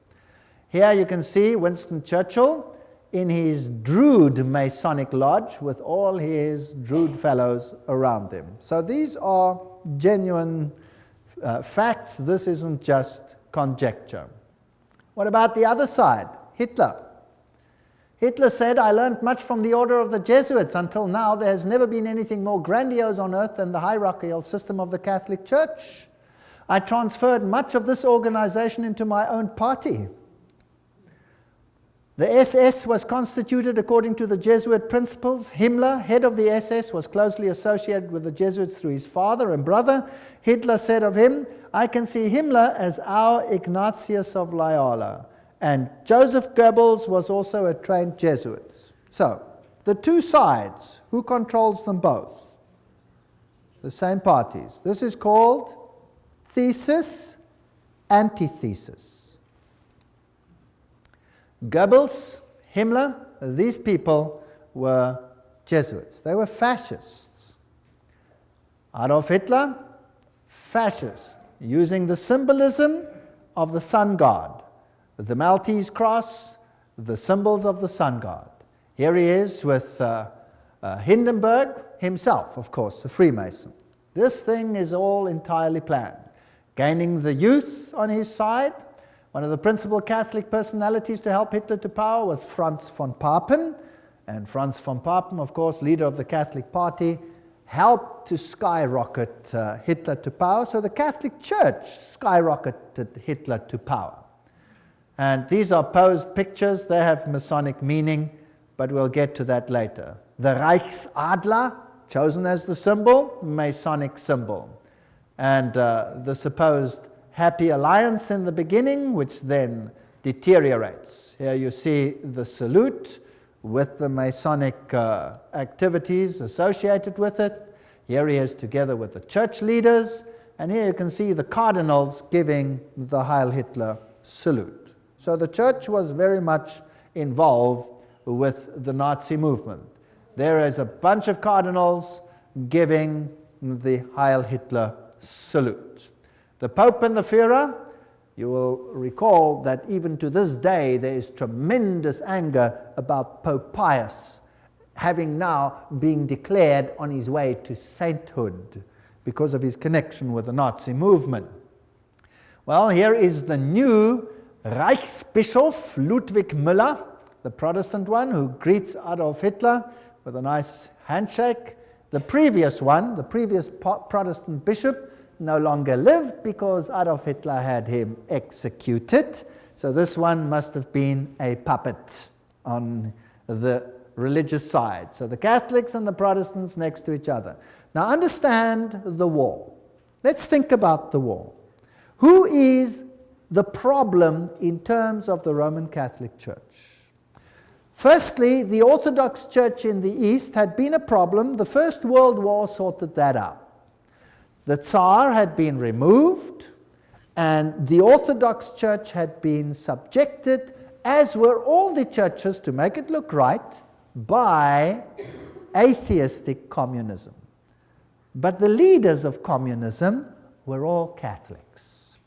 Here you can see Winston Churchill in his Druid Masonic Lodge with all his Druid fellows around him. So these are genuine facts. This isn't just conjecture. What about the other side? Hitler. Hitler said, "I learned much from the order of the Jesuits. Until now, there has never been anything more grandiose on earth than the hierarchical system of the Catholic Church. I transferred much of this organization into my own party. The SS was constituted according to the Jesuit principles. Himmler, head of the SS, was closely associated with the Jesuits through his father and brother. Hitler said of him, 'I can see Himmler as our Ignatius of Loyola.' And Joseph Goebbels was also a trained Jesuit." So, the two sides, who controls them both? The same parties. This is called thesis, antithesis. Goebbels, Himmler, these people were Jesuits. They were fascists. Adolf Hitler, fascist, using the symbolism of the sun god, the Maltese cross, the symbols of the sun god. Here he is with Hindenburg himself, of course, a Freemason. This thing is all entirely planned. Gaining the youth on his side. One of the principal Catholic personalities to help Hitler to power was Franz von Papen. And Franz von Papen, of course, leader of the Catholic Party, helped to skyrocket Hitler to power. So the Catholic Church skyrocketed Hitler to power. And these are posed pictures. They have Masonic meaning, but we'll get to that later. The Reichsadler, chosen as the symbol, Masonic symbol. And the supposed happy alliance in the beginning, which then deteriorates. Here you see the salute with the Masonic activities associated with it. Here he is together with the church leaders, and here you can see the cardinals giving the Heil Hitler salute. So the church was very much involved with the Nazi movement. There is a bunch of cardinals giving the Heil Hitler salute. The Pope and the Führer, you will recall that even to this day there is tremendous anger about Pope Pius having now been declared on his way to sainthood because of his connection with the Nazi movement. Well, here is the new Reichsbischof Ludwig Müller, the Protestant one, who greets Adolf Hitler with a nice handshake. The previous one, the previous Protestant bishop, no longer lived because Adolf Hitler had him executed. So this one must have been a puppet on the religious side. So the Catholics and the Protestants next to each other. Now understand the war. Let's think about the war. Who is the problem in terms of the Roman Catholic Church? Firstly, the Orthodox Church in the East had been a problem. The First World War sorted that out. The Tsar had been removed, and the Orthodox Church had been subjected, as were all the churches, to make it look right, by atheistic communism. But the leaders of communism were all Catholics.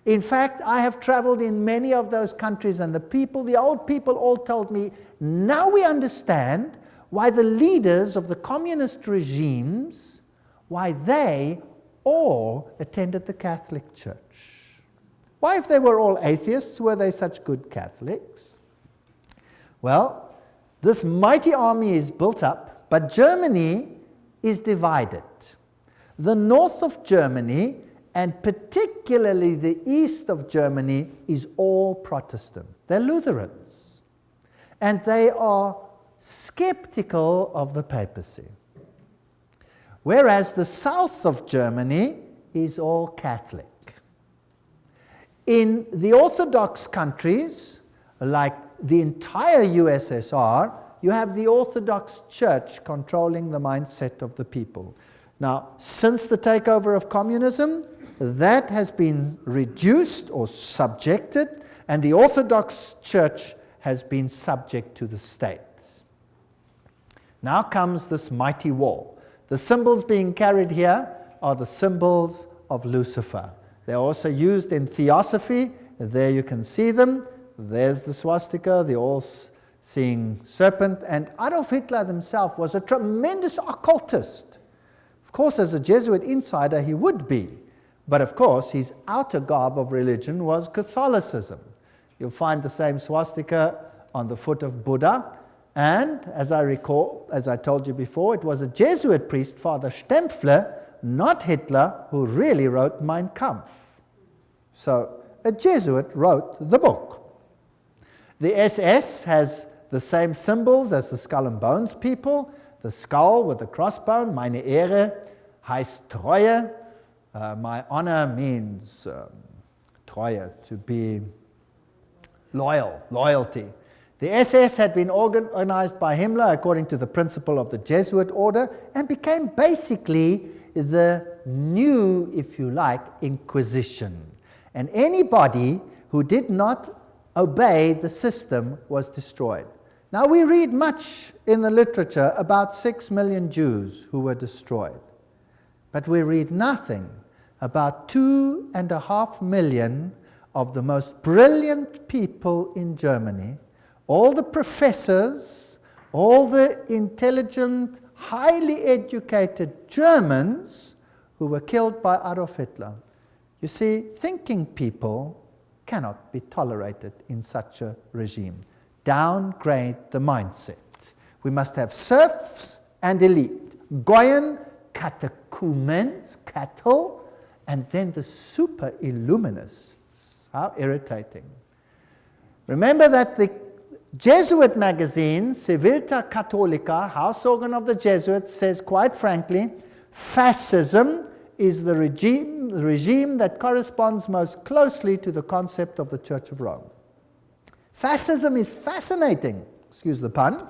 In fact, I have traveled in many of those countries, and the old people all told me, now we understand why the leaders of the communist regimes, why they all attended the Catholic Church. Why, if they were all atheists, were they such good Catholics? Well, this mighty army is built up, but Germany is divided. The north of Germany, and particularly the east of Germany, is all Protestant. They're Lutherans. And they are skeptical of the papacy. Whereas the south of Germany is all Catholic. In the Orthodox countries, like the entire USSR, you have the Orthodox Church controlling the mindset of the people. Now, since the takeover of communism, that has been reduced or subjected, and the Orthodox Church has been subject to the state. Now comes this mighty war. The symbols being carried here are the symbols of Lucifer. They're also used in Theosophy. There you can see them. There's the swastika, the All seeing serpent, and Adolf Hitler himself was a tremendous occultist. Of course, as a Jesuit insider, he would be, but of course, his outer garb of religion was Catholicism. You'll find the same swastika on the foot of Buddha, and as I recall, as I told you before, it was a Jesuit priest, Father Stempfler, not Hitler, who really wrote Mein Kampf. So, a Jesuit wrote the book. The SS has the same symbols as the Skull and Bones people. The skull with the crossbone, meine Ehre, heißt Treue. My honor means Treue, to be loyal, loyalty. The SS had been organized by Himmler according to the principle of the Jesuit order and became basically the new, if you like, Inquisition. And anybody who did not obey the system was destroyed. Now we read much in the literature about 6 million Jews who were destroyed. But we read nothing about 2.5 million of the most brilliant people in Germany, all the professors, all the intelligent, highly educated Germans who were killed by Adolf Hitler. You see, thinking people cannot be tolerated in such a regime. Downgrade the mindset. We must have serfs and elite, Goyen, catechumens, cattle, and then the super illuminists. How irritating. Remember that the Jesuit magazine, Civiltà Cattolica, house organ of the Jesuits, says quite frankly, fascism is the regime that corresponds most closely to the concept of the Church of Rome. Fascism is fascinating, excuse the pun.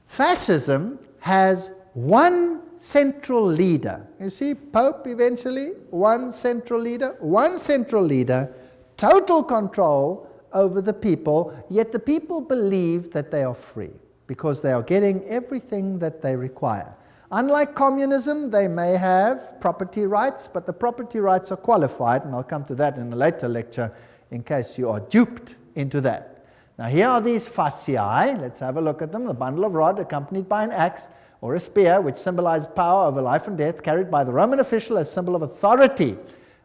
Fascism has one central leader. You see, Pope eventually, one central leader, total control over the people, yet the people believe that they are free because they are getting everything that they require. Unlike communism, they may have property rights, but the property rights are qualified, and I'll come to that in a later lecture in case you are duped into that. Now here are these fasciae. Let's have a look at them. The bundle of rod accompanied by an axe or a spear, which symbolizes power over life and death, carried by the Roman official as symbol of authority.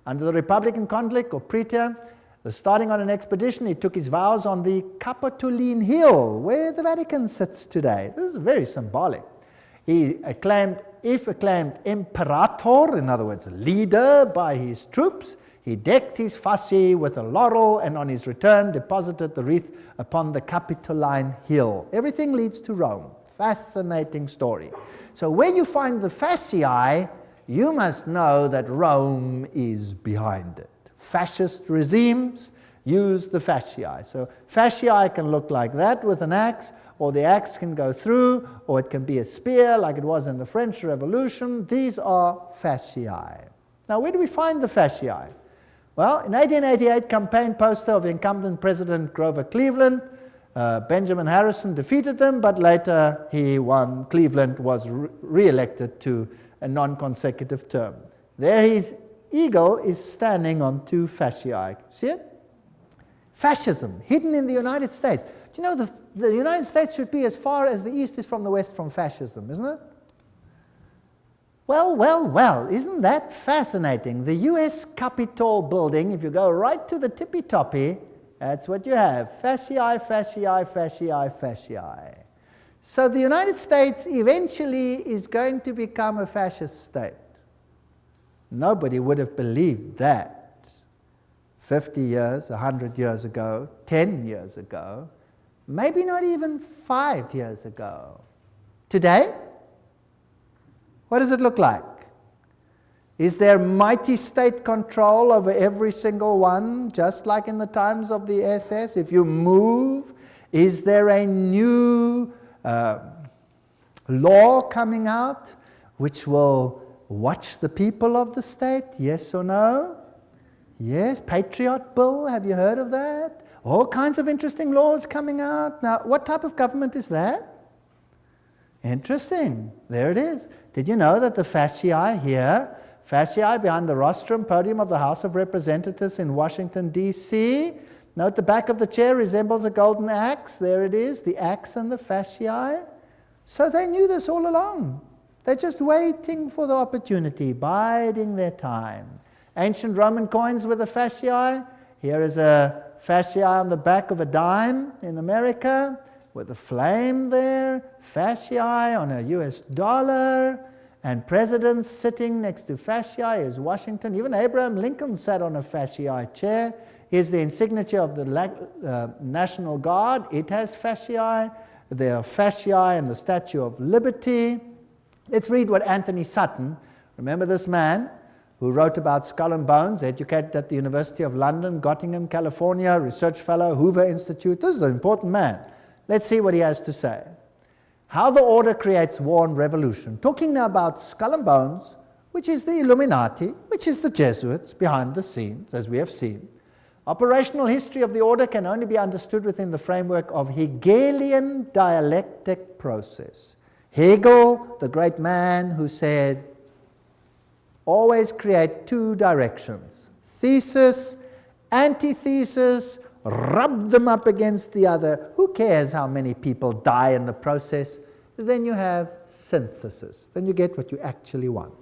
Under the Republican conflict or praetor, starting on an expedition, he took his vows on the Capitoline Hill, where the Vatican sits today. This is very symbolic. He acclaimed imperator, in other words, leader by his troops. He decked his fasci with a laurel, and on his return deposited the wreath upon the Capitoline Hill. Everything leads to Rome. Fascinating story. So where you find the fasciae, you must know that Rome is behind it. Fascist regimes use the fasciae. So fasciae can look like that with an axe, or the axe can go through, or it can be a spear like it was in the French Revolution. These are fasciae. Now, where do we find the fasciae? Well, in 1888, campaign poster of incumbent President Grover Cleveland, Benjamin Harrison defeated them, but later he won. Cleveland was re-elected to a non-consecutive term. There his eagle is standing on 2 fasciae. See it? Fascism, hidden in the United States. Do you know the United States should be as far as the East is from the West from fascism, isn't it? Well, isn't that fascinating? The US Capitol building, if you go right to the tippy-toppy, that's what you have. Fasciae, fasciae, fasciae, fasciae. So the United States eventually is going to become a fascist state. Nobody would have believed that 50 years, 100 years ago, 10 years ago, maybe not even 5 years ago. Today, what does it look like? Is there mighty state control over every single one, just like in the times of the SS? If you move, is there a new law coming out which will watch the people of the state? Yes or no? Yes, Patriot Bill, have you heard of that? All kinds of interesting laws coming out. Now, what type of government is that? Interesting. There it is. Did you know that the fasciae here, fasciae behind the rostrum podium of the House of Representatives in Washington, D.C., Note the back of the chair resembles a golden axe. There it is, the axe and the fasciae. So they knew this all along. They're just waiting for the opportunity, biding their time. Ancient Roman coins with the fasciae. Here is a fasciae on the back of a dime in America with a flame there. Fasciae on a US dollar. And presidents sitting next to fasciae is Washington. Even Abraham Lincoln sat on a fasciae chair. Here's the insignia of the National Guard. It has fasciae. There are fasciae and the Statue of Liberty. Let's read what Anthony Sutton, remember this man who wrote about Skull and Bones, educated at the University of London, Gottingen, California, research fellow, Hoover Institute. This is an important man. Let's see what he has to say. How the order creates war and revolution. Talking now about Skull and Bones, which is the Illuminati, which is the Jesuits behind the scenes, as we have seen. Operational history of the order can only be understood within the framework of Hegelian dialectic process. Hegel, the great man who said, always create two directions, thesis, antithesis, rub them up against the other. Who cares how many people die in the process? Then you have synthesis. Then you get what you actually want.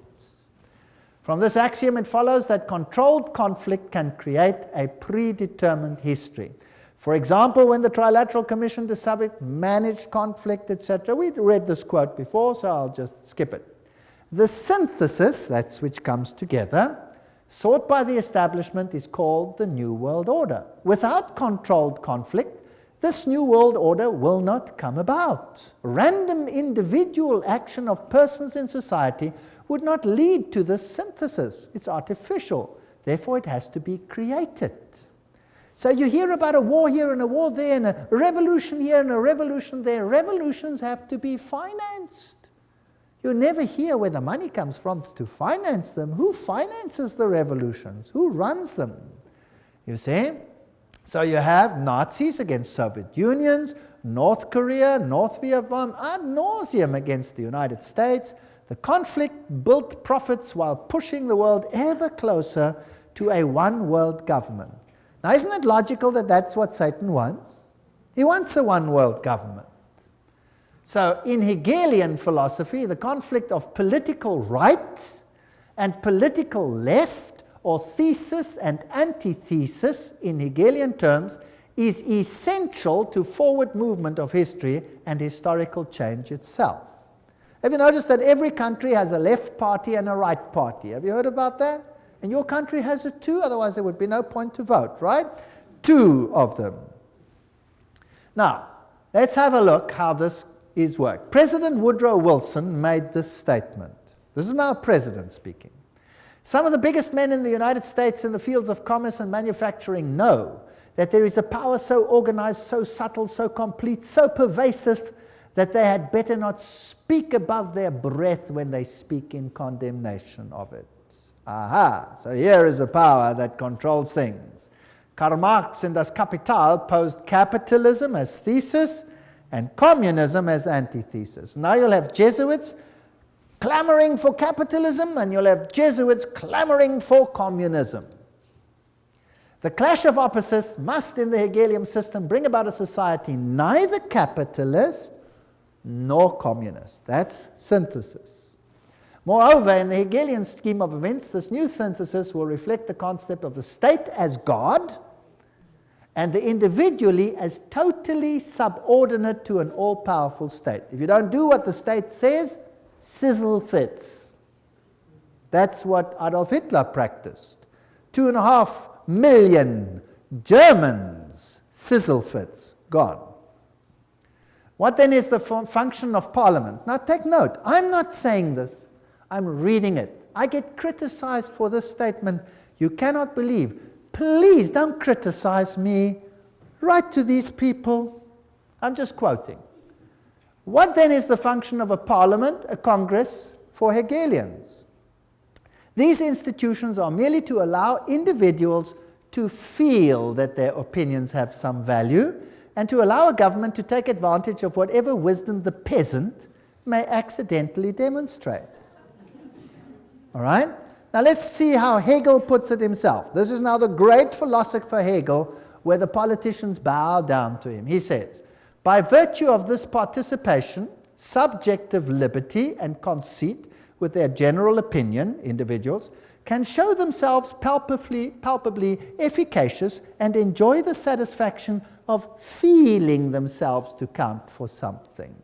From this axiom, it follows that controlled conflict can create a predetermined history. For example, when the Trilateral Commission to subject managed conflict, etc., we read this quote before, so I'll just skip it. The synthesis, that's which comes together, sought by the establishment is called the New World Order. Without controlled conflict, this New World Order will not come about. Random individual action of persons in society would not lead to this synthesis. It's artificial. Therefore, it has to be created. So you hear about a war here and a war there and a revolution here and a revolution there. Revolutions have to be financed. You never hear where the money comes from to finance them. Who finances the revolutions? Who runs them? You see? So you have Nazis against Soviet Unions, North Korea, North Vietnam, ad nauseum against the United States. The conflict built profits while pushing the world ever closer to a one-world government. Now, isn't it logical that that's what Satan wants? He wants a one-world government. So, in Hegelian philosophy, the conflict of political right and political left, or thesis and antithesis in Hegelian terms, is essential to forward movement of history and historical change itself. Have you noticed that every country has a left party and a right party? Have you heard about that? And your country has it too, otherwise there would be no point to vote, right? Two of them. Now, let's have a look how this is worked. President Woodrow Wilson made this statement. This is now a president speaking. Some of the biggest men in the United States in the fields of commerce and manufacturing know that there is a power so organized, so subtle, so complete, so pervasive that they had better not speak above their breath when they speak in condemnation of it. Aha, so here is a power that controls things. Karl Marx in Das Kapital posed capitalism as thesis and communism as antithesis. Now you'll have Jesuits clamoring for capitalism and you'll have Jesuits clamoring for communism. The clash of opposites must, in the Hegelian system, bring about a society neither capitalist nor communist. That's synthesis. Moreover, in the Hegelian scheme of events, this new synthesis will reflect the concept of the state as God and the individually as totally subordinate to an all-powerful state. If you don't do what the state says, sizzle fits. That's what Adolf Hitler practiced. 2.5 million Germans, sizzle fits, gone. What then is the function of Parliament? Now take note, I'm not saying this. I'm reading it. I get criticized for this statement. You cannot believe. Please don't criticize me. Write to these people. I'm just quoting. What then is the function of a parliament, a congress, for Hegelians? These institutions are merely to allow individuals to feel that their opinions have some value and to allow a government to take advantage of whatever wisdom the peasant may accidentally demonstrate. All right? Now let's see how Hegel puts it himself. This is now the great philosopher Hegel where the politicians bow down to him. He says, by virtue of this participation, subjective liberty and conceit with their general opinion, individuals, can show themselves palpably efficacious and enjoy the satisfaction of feeling themselves to count for something.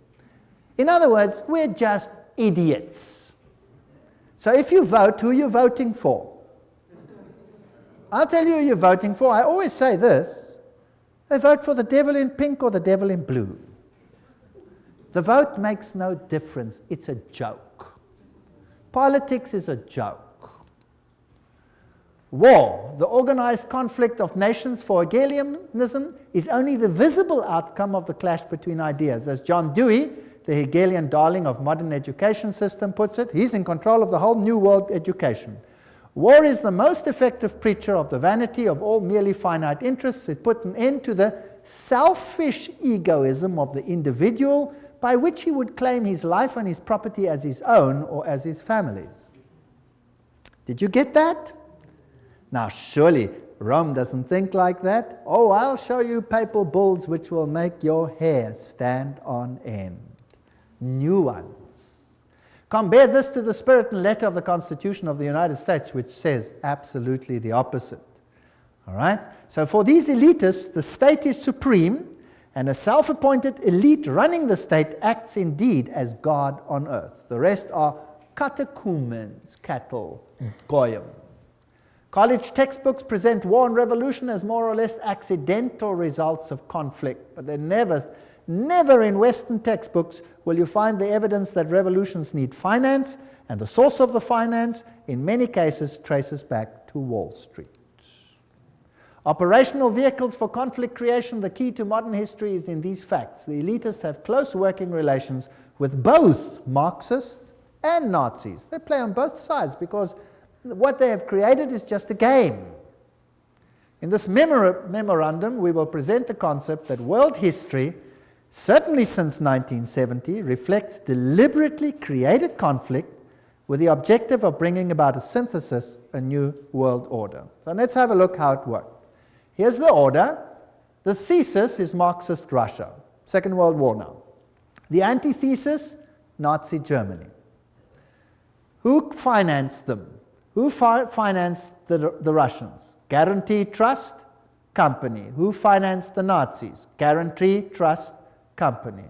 In other words, we're just idiots. So if you vote, who are you voting for? I'll tell you who you're voting for. I always say this. They vote for the devil in pink or the devil in blue. The vote makes no difference. It's a joke. Politics is a joke. War, the organized conflict of nations for Hegelianism, is only the visible outcome of the clash between ideas. As John Dewey, the Hegelian darling of modern education system, puts it, he's in control of the whole new world education. War is the most effective preacher of the vanity of all merely finite interests. It put an end to the selfish egoism of the individual, by which he would claim his life and his property as his own or as his family's. Did you get that? Now, surely Rome doesn't think like that. Oh, I'll show you papal bulls which will make your hair stand on end. New ones. Compare this to the spirit and letter of the Constitution of the United States, which says absolutely the opposite. All right? So for these elitists, the state is supreme, and a self-appointed elite running the state acts indeed as God on earth. The rest are catechumens, cattle, goyim. College textbooks present war and revolution as more or less accidental results of conflict, but they're never in Western textbooks will you find the evidence that revolutions need finance, and the source of the finance, in many cases, traces back to Wall Street. Operational vehicles for conflict creation, the key to modern history is in these facts. The elitists have close working relations with both Marxists and Nazis. They play on both sides because what they have created is just a game. In this memorandum, we will present the concept that world history, certainly since 1970, reflects deliberately created conflict with the objective of bringing about a synthesis, a new world order. So let's have a look how it worked. Here's the order. The thesis is Marxist Russia, Second World War now. The antithesis, Nazi Germany. Who financed them? Who financed the Russians? Guarantee Trust Company. Who financed the Nazis? Guarantee Trust Company.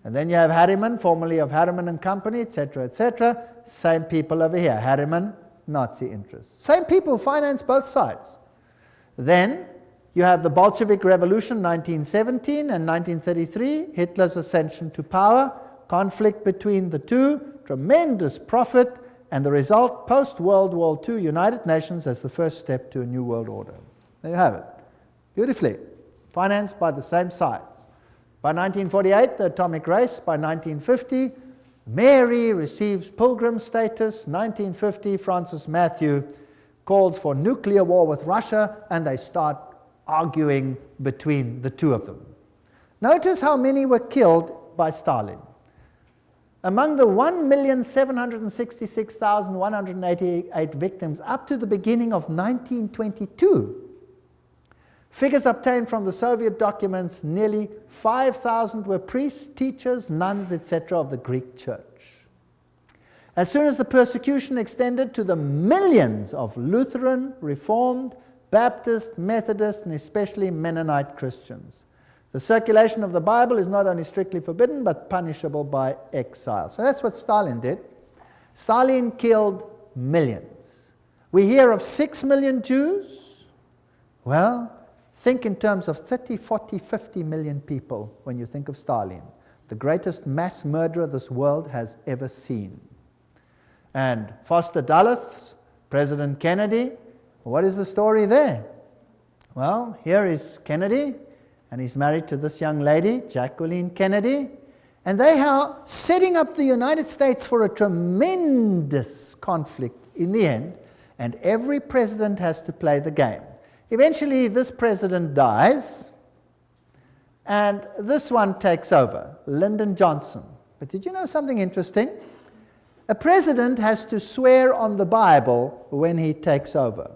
And then you have Harriman, formerly of Harriman and Company, etc., etc. Same people over here. Harriman, Nazi interests. Same people finance both sides. Then you have the Bolshevik Revolution, 1917 and 1933, Hitler's ascension to power, conflict between the two, tremendous profit, and the result, post-World War II, United Nations as the first step to a new world order. There you have it. Beautifully. Financed by the same sides. By 1948, the atomic race. By 1950, Mary receives pilgrim status. 1950, Francis Matthew calls for nuclear war with Russia, and they start arguing between the two of them. Notice how many were killed by Stalin. Among the 1,766,188 victims up to the beginning of 1922, figures obtained from the Soviet documents, nearly 5,000 were priests, teachers, nuns, etc. of the Greek church. As soon as the persecution extended to the millions of Lutheran, Reformed, Baptist, Methodist, and especially Mennonite Christians, the circulation of the Bible is not only strictly forbidden, but punishable by exile. So that's what Stalin did. Stalin killed millions. We hear of 6 million Jews. Well, think in terms of 30, 40, 50 million people when you think of Stalin, the greatest mass murderer this world has ever seen. And Foster Dulles, President Kennedy, what is the story there? Well, here is Kennedy, and he's married to this young lady, Jacqueline Kennedy, and they are setting up the United States for a tremendous conflict in the end, and every president has to play the game. Eventually, this president dies, and this one takes over, Lyndon Johnson. But did you know something interesting? A president has to swear on the Bible when he takes over.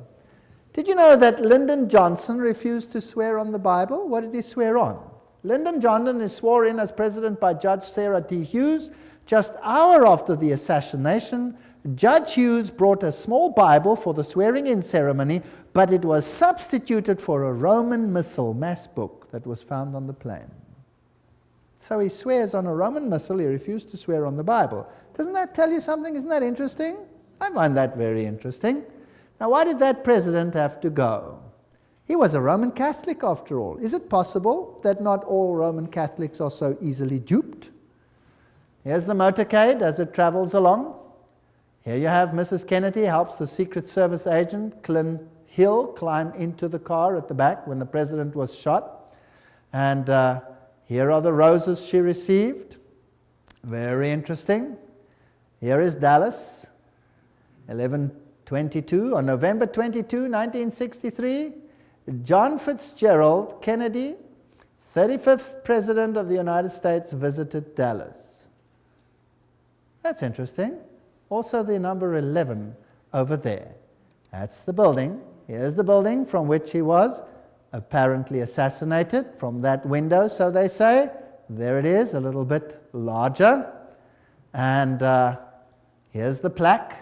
Did you know that Lyndon Johnson refused to swear on the Bible? What did he swear on? Lyndon Johnson is sworn in as president by Judge Sarah D. Hughes. Just hour after the assassination, Judge Hughes brought a small Bible for the swearing-in ceremony, but it was substituted for a Roman missal, mass book, that was found on the plane. So he swears on a Roman missal, he refused to swear on the Bible. Doesn't that tell you something? Isn't that interesting? I find that very interesting. Now, why did that president have to go? He was a Roman Catholic, after all. Is it possible that not all Roman Catholics are so easily duped? Here's the motorcade as it travels along. Here you have Mrs. Kennedy helps the Secret Service agent, Clint Hill, climb into the car at the back when the president was shot. And here are the roses she received. Very interesting. Here is Dallas, 11/22. On November 22, 1963, John Fitzgerald Kennedy, 35th President of the United States, visited Dallas. That's interesting. Also the number 11 over there. That's the building. Here's the building from which he was apparently assassinated, from that window, so they say. There it is, a little bit larger. And here's the plaque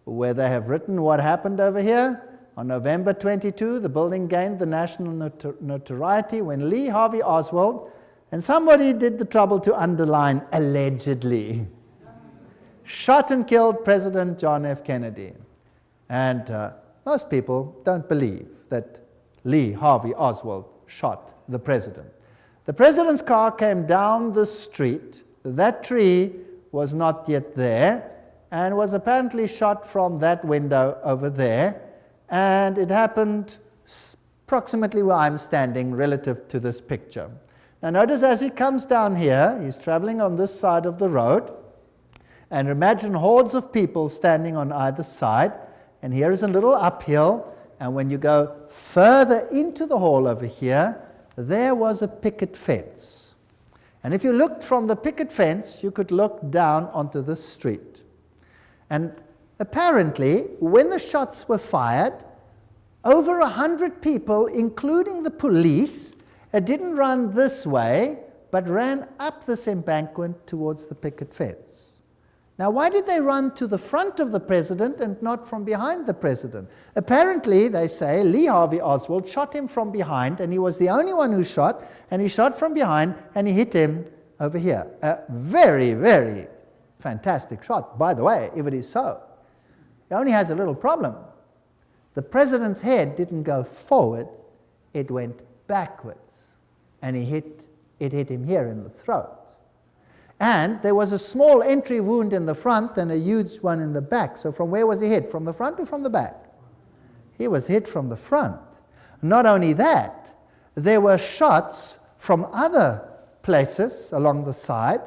where they have written what happened over here. On November 22, the building gained the national notoriety when Lee Harvey Oswald, and somebody did the trouble to underline allegedly, shot and killed President John F. Kennedy. And most people don't believe that Lee Harvey Oswald shot the president. The president's car came down the street. That tree was not yet there and was apparently shot from that window over there. And it happened approximately where I'm standing relative to this picture. Now notice as he comes down here, he's traveling on this side of the road. And imagine hordes of people standing on either side. And here is a little uphill. And when you go further into the hall over here, there was a picket fence. And if you looked from the picket fence, you could look down onto the street. And apparently, when the shots were fired, over 100 people, including the police, didn't run this way, but ran up this embankment towards the picket fence. Now, why did they run to the front of the president and not from behind the president? Apparently, they say, Lee Harvey Oswald shot him from behind, and he was the only one who shot, and he shot from behind, and he hit him over here. A very, very fantastic shot, by the way, if it is so. It only has a little problem. The president's head didn't go forward, it went backwards, and it hit him here in the throat. And there was a small entry wound in the front and a huge one in the back. So from where was he hit? From the front or from the back? He was hit from the front. Not only that, there were shots from other places along the side,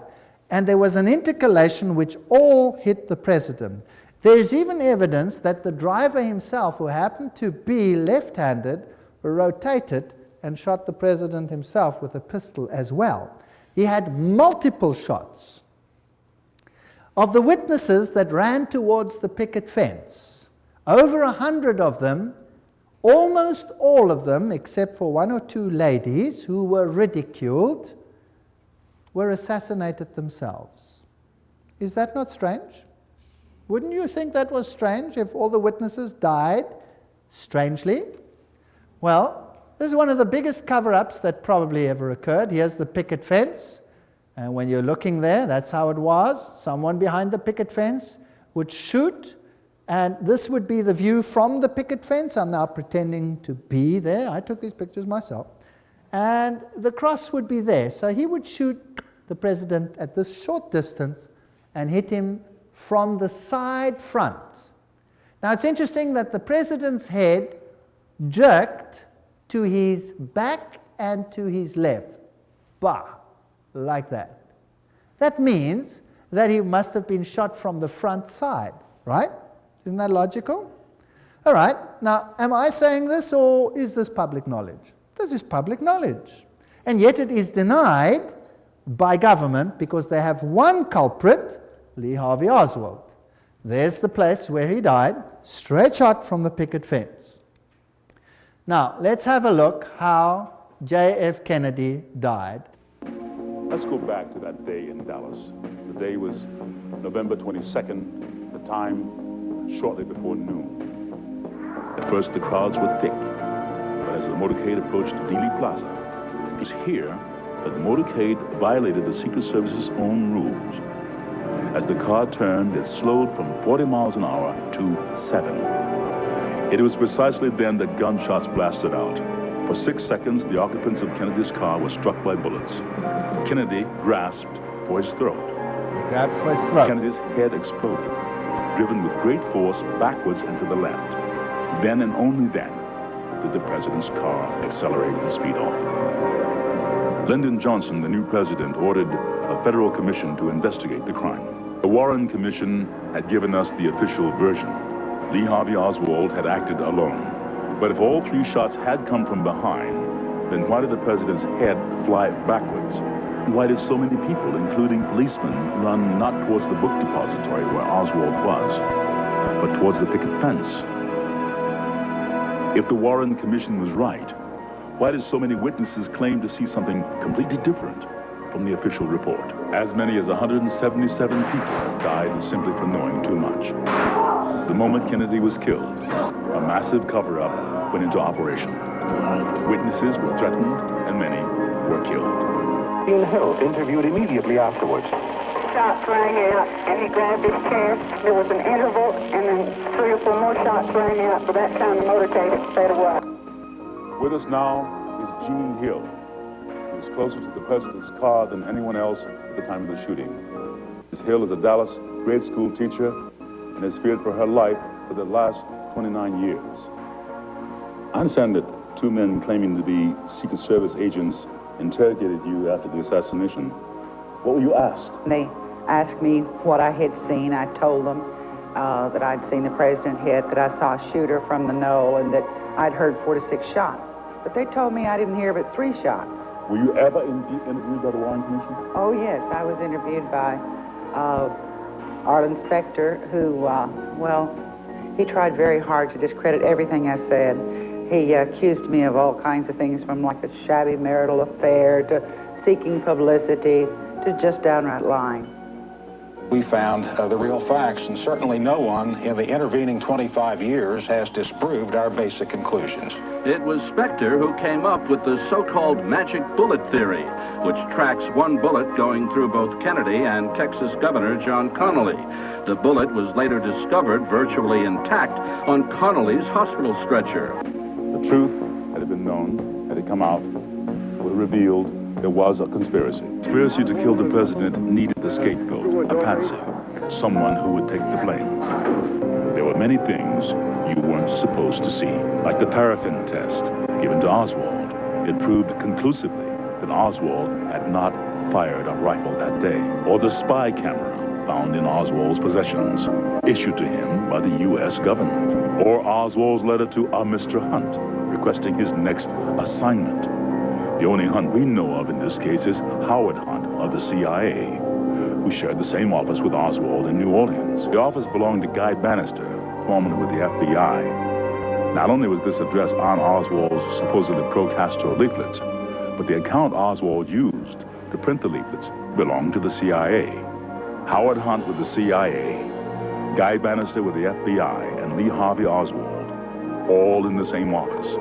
and there was an intercalation which all hit the president. There is even evidence that the driver himself, who happened to be left-handed, rotated and shot the president himself with a pistol as well. He had multiple shots. Of the witnesses that ran towards the picket fence, over 100 of them, almost all of them, except for one or two ladies who were ridiculed, were assassinated themselves. Is that not strange? Wouldn't you think that was strange if all the witnesses died strangely? Well, this is one of the biggest cover-ups that probably ever occurred. Here's the picket fence. And when you're looking there, that's how it was. Someone behind the picket fence would shoot. And this would be the view from the picket fence. I'm now pretending to be there. I took these pictures myself. And the cross would be there. So he would shoot the president at this short distance and hit him from the side front. Now it's interesting that the president's head jerked to his back and to his left. Bah, like that. That means that he must have been shot from the front side, right? Isn't that logical? All right, now am I saying this or is this public knowledge? This is public knowledge. And yet it is denied by government because they have one culprit, Lee Harvey Oswald. There's the place where he died, straight shot from the picket fence. Now, let's have a look how J.F. Kennedy died. Let's go back to that day in Dallas. The day was November 22nd, the time shortly before noon. At first, the crowds were thick, but as the motorcade approached Dealey Plaza, it was here that the motorcade violated the Secret Service's own rules. As the car turned, it slowed from 40 miles an hour to 7. It was precisely then that gunshots blasted out. For 6 seconds, the occupants of Kennedy's car were struck by bullets. Kennedy grasped for his throat. He grabs for his throat. Kennedy's head exploded, driven with great force backwards and to the left. Then and only then did the president's car accelerate and speed off. Lyndon Johnson, the new president, ordered a federal commission to investigate the crime. The Warren Commission had given us the official version. Lee Harvey Oswald had acted alone. But if all 3 shots had come from behind, then why did the president's head fly backwards? Why did so many people, including policemen, run not towards the book depository where Oswald was, but towards the picket fence? If the Warren Commission was right, why did so many witnesses claim to see something completely different from the official report? As many as 177 people died simply for knowing too much. The moment Kennedy was killed, a massive cover-up went into operation. Witnesses were threatened and many were killed. Ian Hill interviewed immediately afterwards. Shots rang out and he grabbed his chest. There was an interval and then 3 or 4 more shots rang out. By that time the motorcade had sped away. With us now is Gene Hill. He was closer to the president's car than anyone else at the time of the shooting. Ms. Hill is a Dallas grade school teacher and has feared for her life for the last 29 years. I understand that 2 men claiming to be Secret Service agents interrogated you after the assassination. What were you asked? They asked me what I had seen. I told them that I'd seen the president hit, that I saw a shooter from the knoll, and that I'd heard 4 to 6 shots. But they told me I didn't hear but 3 shots. Were you ever interviewed by the Warren Commission? Oh, yes. I was interviewed by Arlen Specter, who, well, he tried very hard to discredit everything I said. He accused me of all kinds of things, from like a shabby marital affair to seeking publicity to just downright lying. We found the real facts, and certainly no one in the intervening 25 years has disproved our basic conclusions. It was Specter who came up with the so-called magic bullet theory, which tracks one bullet going through both Kennedy and Texas Governor John Connally. The bullet was later discovered virtually intact on Connally's hospital stretcher. The truth, had it been known, had it come out, would have revealed there was a conspiracy. The conspiracy to kill the president needed a scapegoat, a patsy, someone who would take the blame. There were many things you weren't supposed to see, like the paraffin test given to Oswald. It proved conclusively that Oswald had not fired a rifle that day, or the spy camera found in Oswald's possessions, issued to him by the U.S. government, or Oswald's letter to a Mr. Hunt requesting his next assignment. The only Hunt we know of in this case is Howard Hunt of the CIA, who shared the same office with Oswald in New Orleans. The office belonged to Guy Bannister, formerly with the FBI. Not only was this address on Oswald's supposedly pro-Castro leaflets, but the account Oswald used to print the leaflets belonged to the CIA. Howard Hunt with the CIA, Guy Bannister with the FBI, and Lee Harvey Oswald, all in the same office.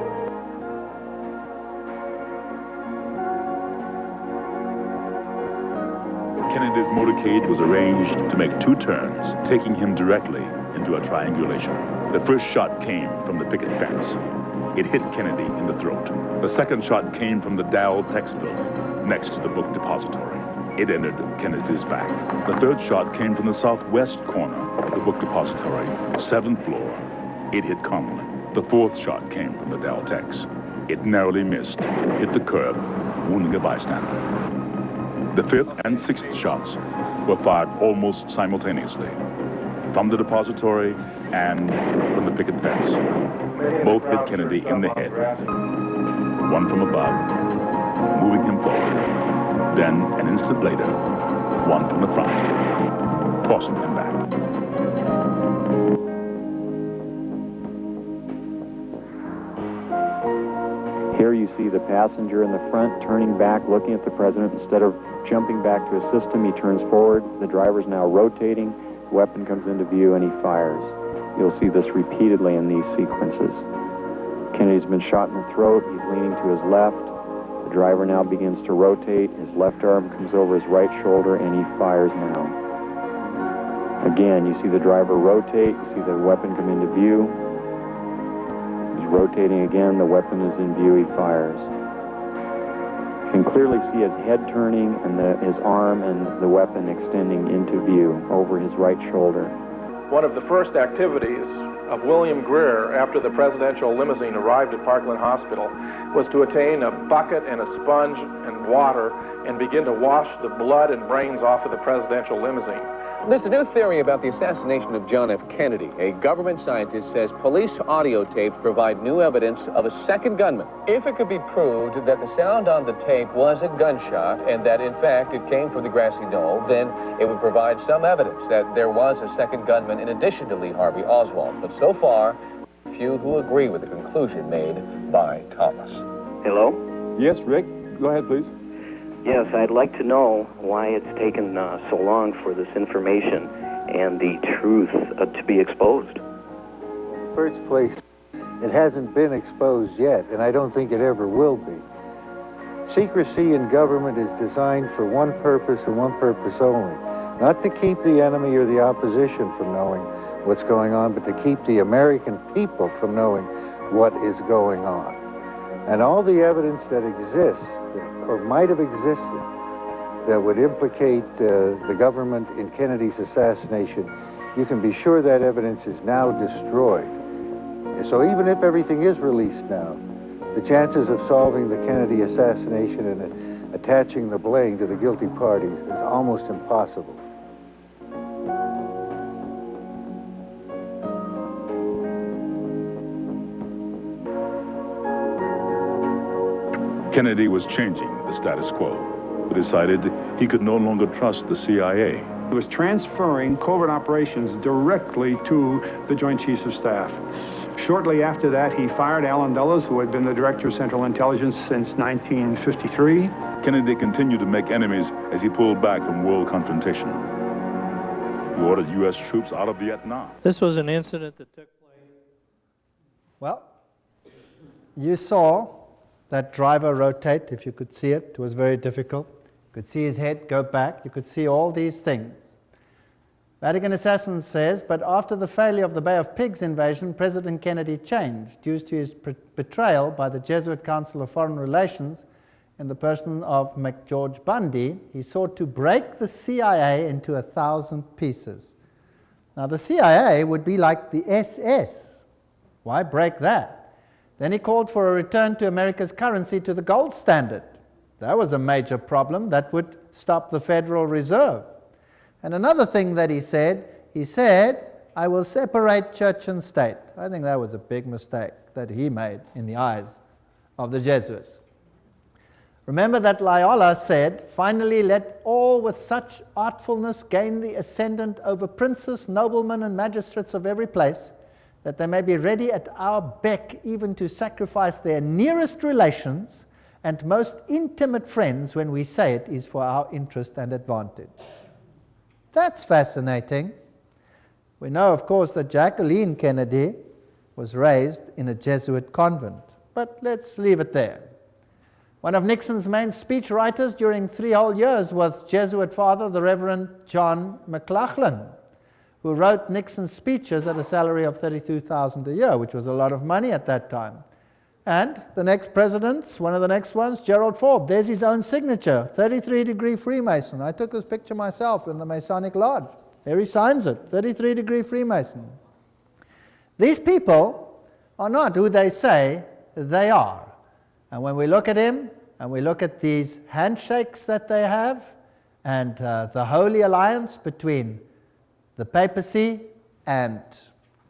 Kennedy's motorcade was arranged to make 2 turns, taking him directly into a triangulation. The first shot came from the picket fence. It hit Kennedy in the throat. The second shot came from the Dow Tex building, next to the book depository. It entered Kennedy's back. The third shot came from the southwest corner of the book depository, 7th floor. It hit Connally. The fourth shot came from the Dow Tex. It narrowly missed, hit the curb, wounding a bystander. The 5th and 6th shots were fired almost simultaneously, from the depository and from the picket fence. Both hit Kennedy in the head, one from above, moving him forward. Then, an instant later, one from the front, tossing him back. Here you see the passenger in the front turning back, looking at the president. Instead of jumping back to assist him, he turns forward. The driver's now rotating. The weapon comes into view and he fires. You'll see this repeatedly in these sequences. Kennedy's been shot in the throat. He's leaning to his left. The driver now begins to rotate. His left arm comes over his right shoulder and he fires now. Again, you see the driver rotate. You see the weapon come into view. He's rotating again. The weapon is in view. He fires. You can clearly see his head turning and his arm and the weapon extending into view over his right shoulder. One of the first activities of William Greer after the presidential limousine arrived at Parkland Hospital was to attain a bucket and a sponge and water and begin to wash the blood and brains off of the presidential limousine. There's a new theory about the assassination of John F. Kennedy. A government scientist says police audio tapes provide new evidence of a second gunman. If it could be proved that the sound on the tape was a gunshot and that, in fact, it came from the grassy knoll, then it would provide some evidence that there was a second gunman in addition to Lee Harvey Oswald. But so far, few who agree with the conclusion made by Thomas. Hello? Yes, Rick. Go ahead, please. Yes, I'd like to know why it's taken so long for this information and the truth to be exposed. First place, it hasn't been exposed yet, and I don't think it ever will be. Secrecy in government is designed for one purpose and one purpose only. Not to keep the enemy or the opposition from knowing what's going on, but to keep the American people from knowing what is going on. And all the evidence that exists, or might have existed, that would implicate the government in Kennedy's assassination, you can be sure that evidence is now destroyed. So even if everything is released now, the chances of solving the Kennedy assassination and attaching the blame to the guilty parties is almost impossible. Kennedy was changing the status quo. He decided he could no longer trust the CIA. He was transferring covert operations directly to the Joint Chiefs of Staff. Shortly after that, he fired Allen Dulles, who had been the Director of Central Intelligence since 1953. Kennedy continued to make enemies as he pulled back from world confrontation. He ordered U.S. troops out of Vietnam. This was an incident that took place. Well, you saw that driver rotate, if you could see it. It was very difficult. You could see his head go back. You could see all these things. Vatican Assassin says, but after the failure of the Bay of Pigs invasion, President Kennedy changed due to his betrayal by the Jesuit Council of Foreign Relations in the person of McGeorge Bundy. He sought to break the CIA into 1,000 pieces. Now, the CIA would be like the SS. Why break that? Then he called for a return to America's currency to the gold standard. That was a major problem that would stop the Federal Reserve. And another thing that he said, I will separate church and state. I think that was a big mistake that he made in the eyes of the Jesuits. Remember that Loyola said, finally let all with such artfulness gain the ascendant over princes, noblemen, and magistrates of every place, that they may be ready at our beck even to sacrifice their nearest relations and most intimate friends when we say it is for our interest and advantage. That's fascinating. We know, of course, that Jacqueline Kennedy was raised in a Jesuit convent, but let's leave it there. One of Nixon's main speechwriters during 3 whole years was Jesuit father, the Reverend John McLaughlin, who wrote Nixon's speeches at a salary of $32,000 a year, which was a lot of money at that time. And the next president, one of the next ones, Gerald Ford, there's his own signature, 33-degree Freemason. I took this picture myself in the Masonic Lodge. There he signs it, 33-degree Freemason. These people are not who they say they are. And when we look at him, and we look at these handshakes that they have, and the Holy Alliance between the papacy and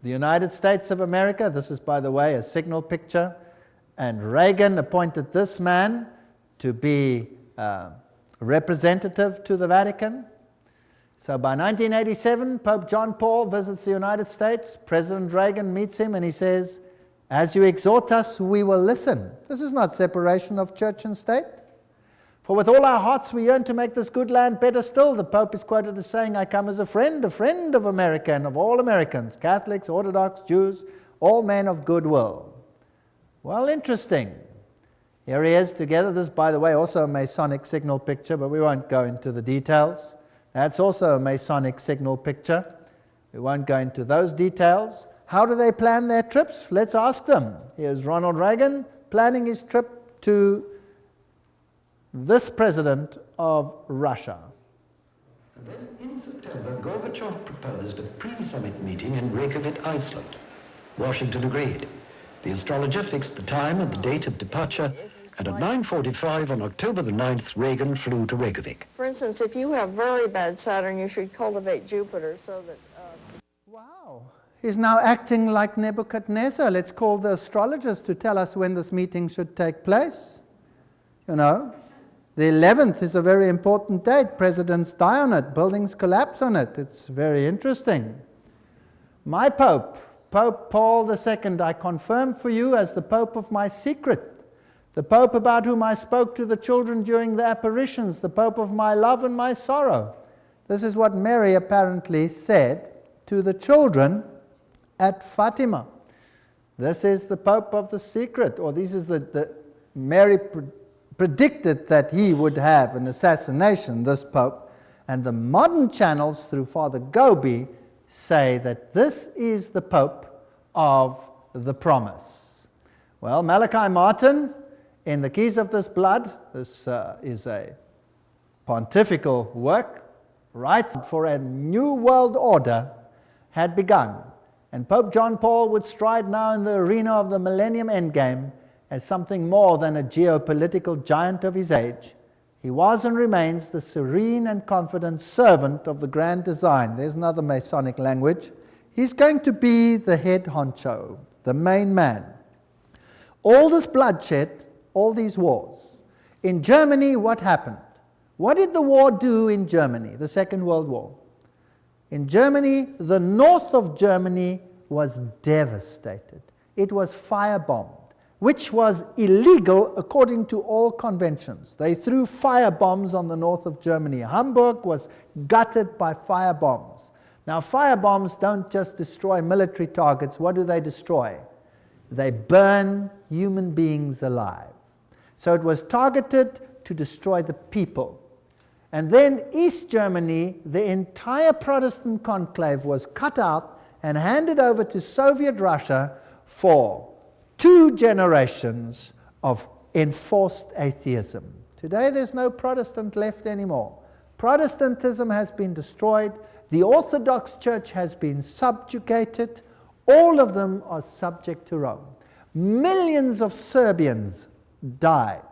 the United States of America, this is, by the way, a signal picture, and Reagan appointed this man to be representative to the Vatican. So by 1987, Pope John Paul visits the United States. President Reagan meets him and he says, As you exhort us, we will listen. This is not separation of church and state. For with all our hearts we yearn to make this good land better still. The Pope is quoted as saying, I come as a friend of America and of all Americans, Catholics, Orthodox, Jews, all men of goodwill. Well, interesting. Here he is together. This, by the way, also a Masonic signal picture, but we won't go into the details. That's also a Masonic signal picture. We won't go into those details. How do they plan their trips? Let's ask them. Here's Ronald Reagan planning his trip to this president of Russia. And then in September, Gorbachev proposed a pre-summit meeting in Reykjavik, Iceland. Washington agreed. The astrologer fixed the time and the date of departure, and at 9:45 on October the 9th, Reagan flew to Reykjavik. For instance, if you have very bad Saturn, you should cultivate Jupiter so that... Wow. He's now acting like Nebuchadnezzar. Let's call the astrologers to tell us when this meeting should take place. You know, the 11th is a very important date. Presidents die on it. Buildings collapse on it. It's very interesting. My Pope, Pope Paul II, I confirm for you as the Pope of my secret, the Pope about whom I spoke to the children during the apparitions, the Pope of my love and my sorrow. This is what Mary apparently said to the children at Fatima. This is the Pope of the secret, or this is Mary predicted that he would have an assassination, this Pope, and the modern channels through Father Gobi say that this is the Pope of the promise. Well, Malachi Martin, in The Keys of This Blood, this is a pontifical work, writes for a new world order had begun, and Pope John Paul would stride now in the arena of the Millennium Endgame as something more than a geopolitical giant of his age. He was and remains the serene and confident servant of the grand design. There's another Masonic language. He's going to be the head honcho, the main man. All this bloodshed, all these wars. In Germany, what happened? What did the war do in Germany, the Second World War? In Germany, the north of Germany was devastated. It was firebombed, which was illegal according to all conventions. They threw fire bombs on the north of Germany. Hamburg was gutted by fire bombs. Now, fire bombs don't just destroy military targets. What do they destroy? They burn human beings alive. So it was targeted to destroy the people. And then East Germany, the entire Protestant conclave was cut out and handed over to Soviet Russia for 2 generations of enforced atheism. Today there's no Protestant left anymore. Protestantism has been destroyed. The Orthodox Church has been subjugated. All of them are subject to Rome. Millions of Serbians died.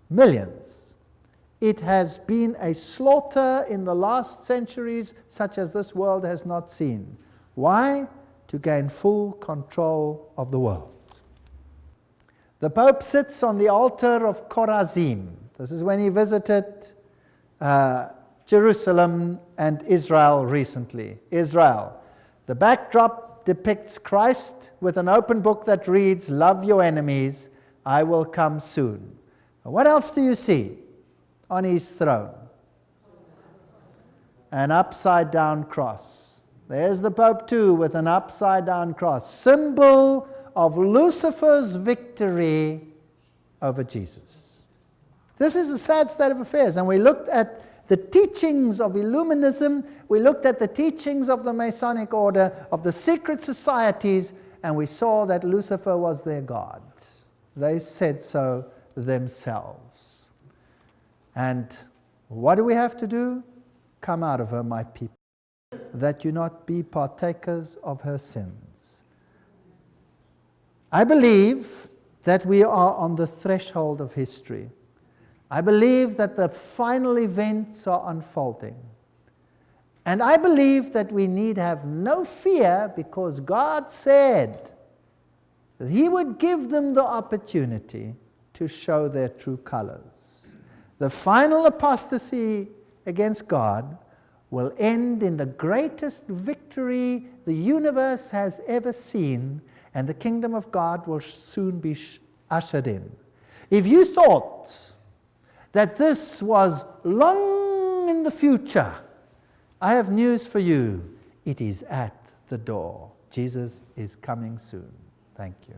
Millions. It has been a slaughter in the last centuries such as this world has not seen. Why? To gain full control of the world. The Pope sits on the altar of Chorazim. This is when he visited Jerusalem and Israel recently. Israel. The backdrop depicts Christ with an open book that reads, "Love your enemies, I will come soon." What else do you see on his throne? An upside down cross. There's the Pope too with an upside down cross, symbol of Lucifer's victory over Jesus. This is a sad state of affairs, and we looked at the teachings of Illuminism, we looked at the teachings of the Masonic order, of the secret societies, and we saw that Lucifer was their god. They said so themselves. And what do we have to do? Come out of her, my people, that you not be partakers of her sins. I believe that we are on the threshold of history. I believe that the final events are unfolding. And I believe that we need have no fear, because God said that He would give them the opportunity to show their true colors. The final apostasy against God will end in the greatest victory the universe has ever seen, and the kingdom of God will soon be ushered in. If you thought that this was long in the future, I have news for you. It is at the door. Jesus is coming soon. Thank you.